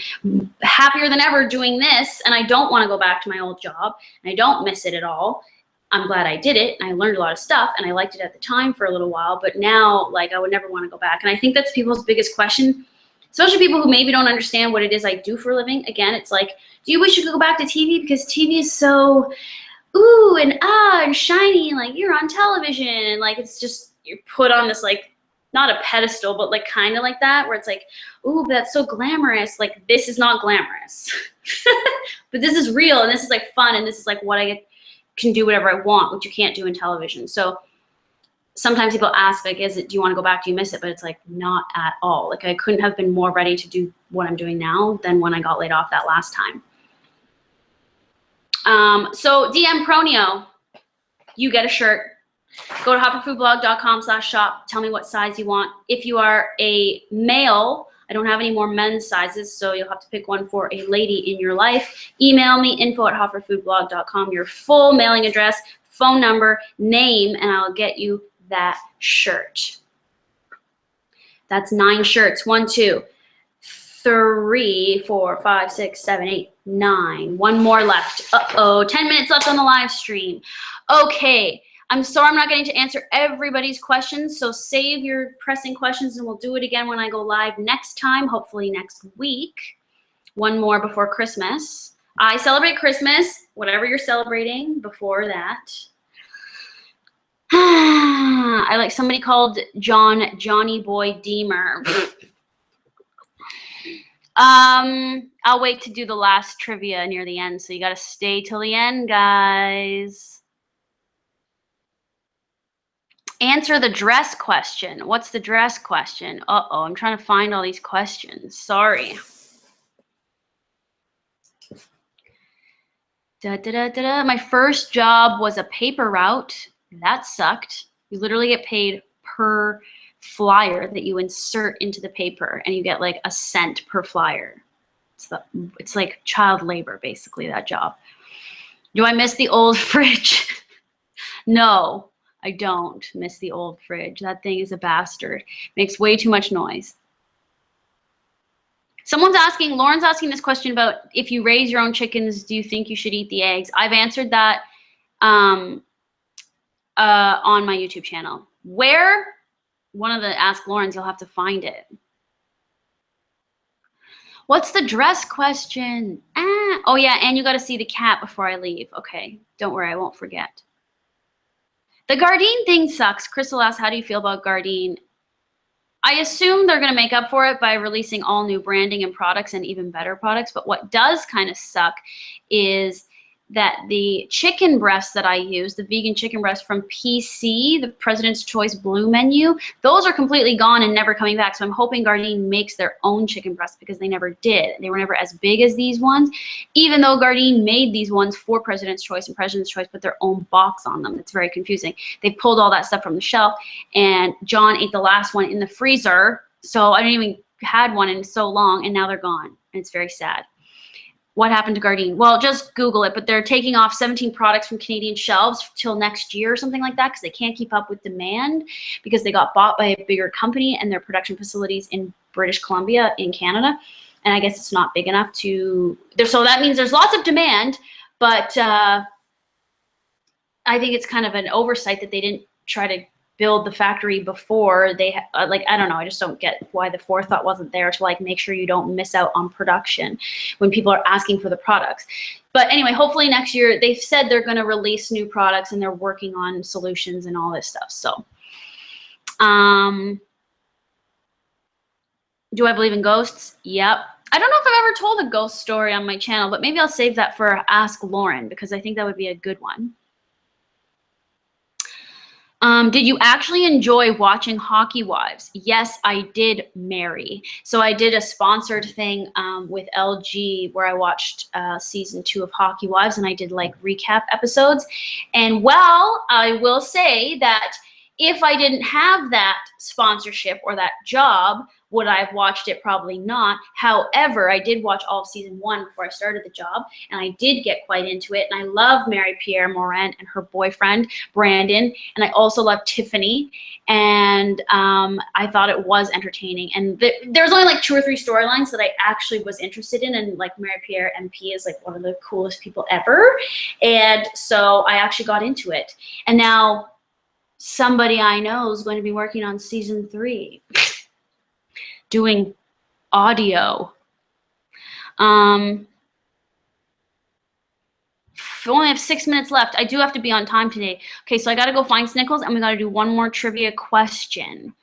happier than ever doing this, and I don't want to go back to my old job and I don't miss it at all. I'm glad I did it and I learned a lot of stuff and I liked it at the time for a little while, but now like I would never want to go back. And I think that's people's biggest question, especially people who maybe don't understand what it is I do for a living. Again, it's like, do you wish you could go back to TV? Because TV is so ooh and ah and shiny, and like you're on television and like it's just, you're put on this like, not a pedestal, but like kind of like that, where it's like, ooh, but that's so glamorous. Like, this is not glamorous. But this is real and this is like fun and this is like what I can do whatever I want, which you can't do in television. So sometimes people ask, like, do you want to go back? Do you miss it? But it's like, not at all. Like, I couldn't have been more ready to do what I'm doing now than when I got laid off that last time. So DM Pronio, you get a shirt. Go to hotforfoodblog.com/shop. Tell me what size you want. If you are a male, I don't have any more men's sizes, so you'll have to pick one for a lady in your life. Email me, info@hotforfoodblog.com, your full mailing address, phone number, name, and I'll get you that shirt. That's 9 shirts. 1, 2, 3, 4, 5, 6, 7, 8, 9. One more left. Uh-oh, 10 minutes left on the live stream. Okay, I'm sorry I'm not getting to answer everybody's questions, so save your pressing questions and we'll do it again when I go live next time, hopefully next week. One more before Christmas. I celebrate Christmas, whatever you're celebrating before that. I like somebody called Johnny Boy Deemer. I'll wait to do the last trivia near the end, so you got to stay till the end, guys. Answer the dress question. What's the dress question? Uh-oh, I'm trying to find all these questions. Sorry. My first job was a paper route. That sucked. You literally get paid per flyer that you insert into the paper, and you get like a cent per flyer. It's like child labor, basically, that job. Do I miss the old fridge? No, I don't miss the old fridge. That thing is a bastard. Makes way too much noise. Someone's asking, Lauren's asking this question about if you raise your own chickens, do you think you should eat the eggs? I've answered that on my YouTube channel. Where? One of the Ask Laurens, you'll have to find it. What's the dress question? Oh yeah, and you got to see the cat before I leave. Okay, don't worry, I won't forget. The Gardein thing sucks. Crystal asks, how do you feel about Gardein? I assume they're going to make up for it by releasing all new branding and products and even better products. But what does kind of suck is that the chicken breasts that I use, the vegan chicken breasts from PC, the President's Choice Blue menu, those are completely gone and never coming back. So I'm hoping Gardein makes their own chicken breasts because they never did. They were never as big as these ones, even though Gardein made these ones for President's Choice, and President's Choice put their own box on them. It's very confusing. They pulled all that stuff from the shelf, and John ate the last one in the freezer, so I didn't even had one in so long, and now they're gone, and it's very sad. What happened to Gardein? Well, just Google it, but they're taking off 17 products from Canadian shelves till next year or something like that because they can't keep up with demand because they got bought by a bigger company and their production facilities in British Columbia in Canada. And I guess it's not big enough to, so that means there's lots of demand, but I think it's kind of an oversight that they didn't try to build the factory before they like, I don't know, I just don't get why the forethought wasn't there to like make sure you don't miss out on production when people are asking for the products. But anyway, hopefully next year, they've said they're going to release new products and they're working on solutions and all this stuff. So do I believe in ghosts? Yep. I don't know if I've ever told a ghost story on my channel, but maybe I'll save that for Ask Lauren because I think that would be a good one. Did you actually enjoy watching Hockey Wives? Yes, I did, Mary. So I did a sponsored thing with LG where I watched season 2 of Hockey Wives, and I did like recap episodes. And well, I will say that if I didn't have that sponsorship or that job, would I have watched it? Probably not. However, I did watch all of season 1 before I started the job, and I did get quite into it. And I love Mary-Pierre Morin and her boyfriend, Brandon, and I also love Tiffany. And I thought it was entertaining. And there was only like 2 or 3 storylines that I actually was interested in, and like Mary-Pierre MP is like one of the coolest people ever. And so I actually got into it. And now somebody I know is going to be working on season 3. Doing audio. Only have 6 minutes left. I do have to be on time today. Okay, so I got to go find Snickles, and we got to do one more trivia question.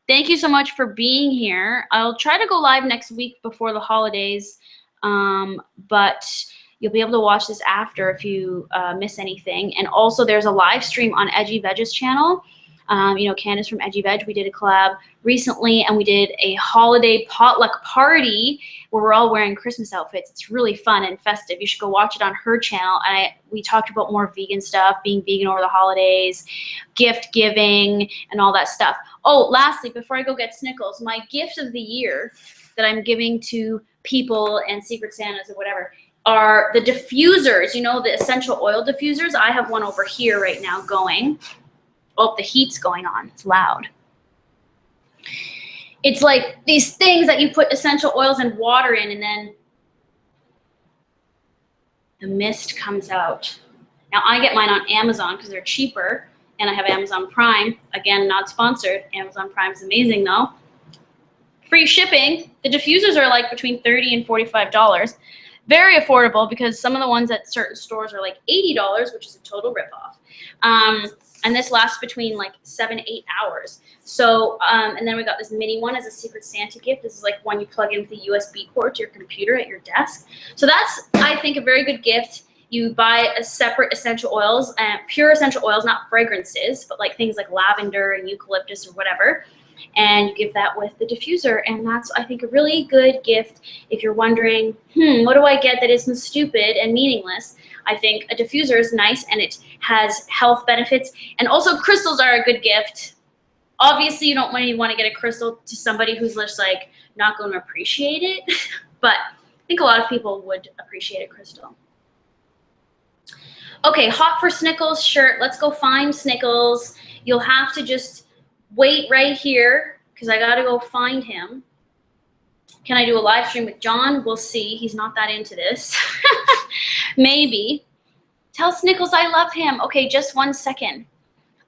Thank you so much for being here. I'll try to go live next week before the holidays, but you'll be able to watch this after if you miss anything. And also, there's a live stream on Edgy Veg's channel. You know, Candace from Edgy Veg, we did a collab recently, and we did a holiday potluck party where we're all wearing Christmas outfits. It's really fun and festive. You should go watch it on her channel. And we talked about more vegan stuff, being vegan over the holidays, gift giving, and all that stuff. Oh, lastly, before I go get Snickles, my gift of the year that I'm giving to people and Secret Santas or whatever are the diffusers, you know, the essential oil diffusers. I have one over here right now going. Oh, the heat's going on. It's loud. It's like these things that you put essential oils and water in, and then the mist comes out. Now, I get mine on Amazon because they're cheaper, and I have Amazon Prime. Again, not sponsored. Amazon Prime is amazing, though. Free shipping. The diffusers are like between $30 and $45. Very affordable because some of the ones at certain stores are like $80, which is a total ripoff. And this lasts between like 7 to 8 hours. So, and then we got this mini one as a Secret Santa gift. This is like one you plug in with a USB cord to your computer at your desk. So that's, I think, a very good gift. You buy a separate essential oils, pure essential oils, not fragrances, but like things like lavender and eucalyptus or whatever. And you give that with the diffuser. And that's, I think, a really good gift if you're wondering, what do I get that isn't stupid and meaningless? I think a diffuser is nice and it has health benefits. And also crystals are a good gift. Obviously, you don't want to get a crystal to somebody who's just like not going to appreciate it. But I think a lot of people would appreciate a crystal. Okay, hot for Snickles shirt. Let's go find Snickles. You'll have to just wait right here because I got to go find him. Can I do a live stream with John? We'll see. He's not that into this. Maybe. Tell Snickles I love him. Okay, just 1 second.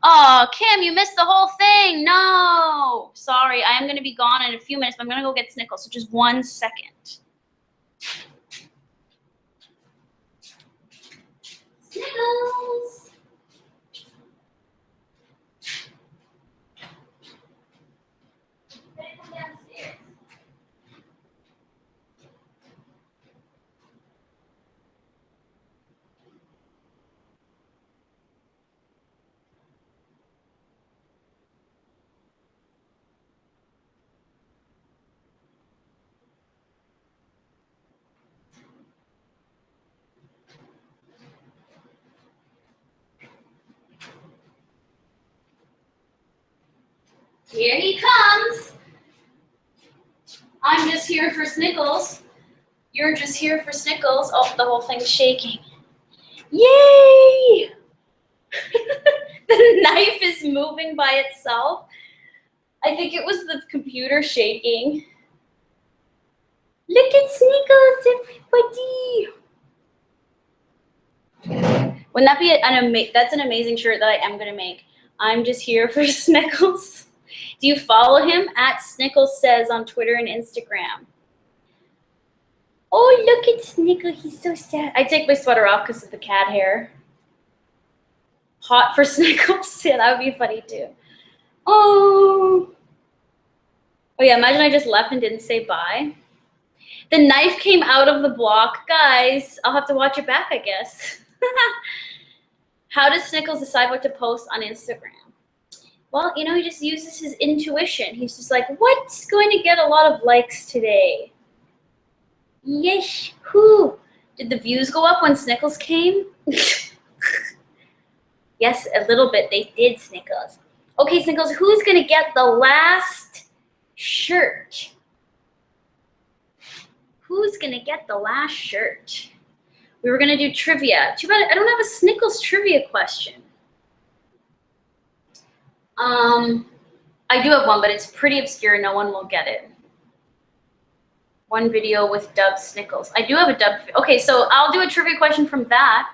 Oh, Kim, you missed the whole thing. No. Sorry, I am going to be gone in a few minutes, but I'm going to go get Snickles. So just 1 second. Snickles. Come downstairs. Here he comes. I'm just here for Snickles. You're just here for Snickles. Oh, the whole thing's shaking. Yay! The knife is moving by itself. I think it was the computer shaking. Look at Snickles, everybody. Wouldn't that be that's an amazing shirt that I am going to make. I'm just here for Snickles. Do you follow him? At Snickles Says on Twitter and Instagram. Oh, look at Snickles. He's so sad. I take my sweater off because of the cat hair. Hot for Snickles. Yeah, that would be funny too. Oh. Oh yeah, imagine I just left and didn't say bye. The knife came out of the block. Guys, I'll have to watch it back, I guess. How does Snickles decide what to post on Instagram? Well, you know, he just uses his intuition. He's just like, what's going to get a lot of likes today? Yes, who? Did the views go up when Snickles came? Yes, a little bit. They did, Snickles. Okay, Snickles, who's going to get the last shirt? Who's going to get the last shirt? We were going to do trivia. Too bad I don't have a Snickles trivia question. I do have one, but it's pretty obscure. No one will get it. One video with dubbed Snickles. I do have a dubbed. Okay, so I'll do a trivia question from that.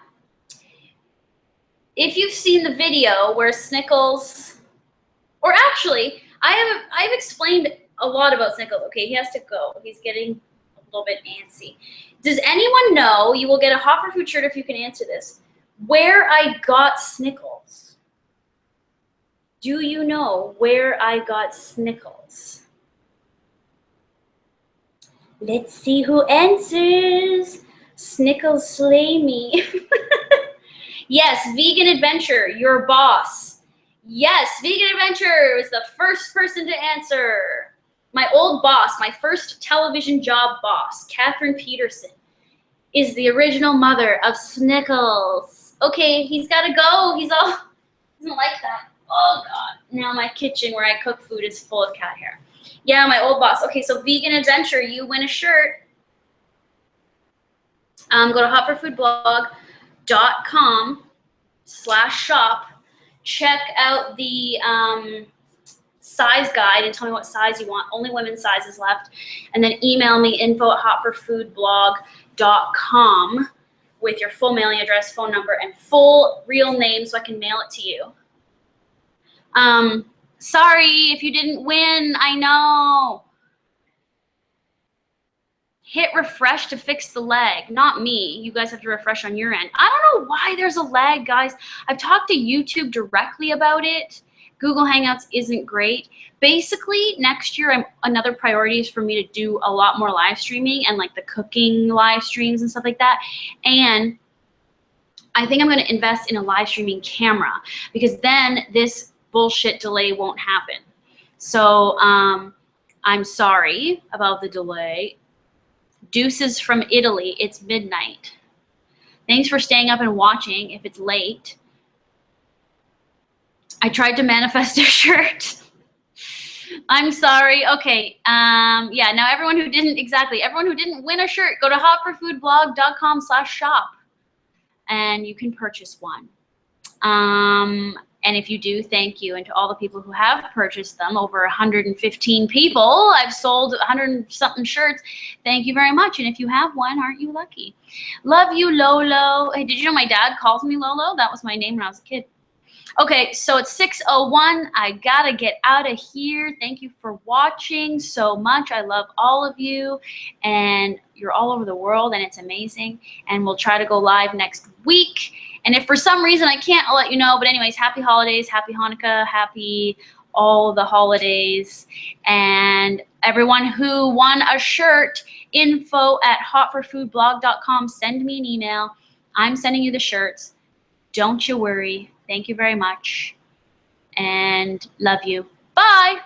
If you've seen the video where Snickles, or actually, I've explained a lot about Snickles. Okay, he has to go. He's getting a little bit antsy. Does anyone know? You will get a Hot for Food shirt if you can answer this. Where I got Snickles? Do you know where I got Snickles? Let's see who answers. Snickles slay me. Yes, Vegan Adventure, your boss. Yes, Vegan Adventure was the first person to answer. My old boss, my first television job boss, Catherine Peterson, is the original mother of Snickles. Okay, he's got to go. He doesn't like that. Oh, God. Now my kitchen where I cook food is full of cat hair. Yeah, my old boss. Okay, so Vegan Adventure, you win a shirt. Go to hotforfoodblog.com/shop. Check out the size guide and tell me what size you want. Only women's sizes left. And then email me info@hotforfoodblog.com with your full mailing address, phone number, and full real name so I can mail it to you. Sorry if you didn't win. I know. Hit refresh to fix the lag. Not me. You guys have to refresh on your end. I don't know why there's a lag, guys. I've talked to YouTube directly about it. Google Hangouts isn't great. Basically, next year, another priority is for me to do a lot more live streaming and like the cooking live streams and stuff like that. And I think I'm going to invest in a live streaming camera because then this bullshit delay won't happen. So I'm sorry about the delay. Deuces from Italy. It's midnight. Thanks for staying up and watching if it's late. I tried to manifest a shirt. I'm sorry. Okay. Yeah, now everyone who didn't win a shirt, go to hotforfoodblog.com/shop and you can purchase one. And if you do, thank you. And to all the people who have purchased them, over 115 people, I've sold 100-something shirts. Thank you very much. And if you have one, aren't you lucky? Love you, Lolo. Hey, did you know my dad calls me Lolo? That was my name when I was a kid. Okay, so it's 6:01. I gotta get out of here. Thank you for watching so much. I love all of you, and you're all over the world, and it's amazing. And we'll try to go live next week. And if for some reason I can't, I'll let you know. But anyways, happy holidays, happy Hanukkah, happy all the holidays. And everyone who won a shirt, info@hotforfoodblog.com. Send me an email. I'm sending you the shirts. Don't you worry. Thank you very much. And love you. Bye.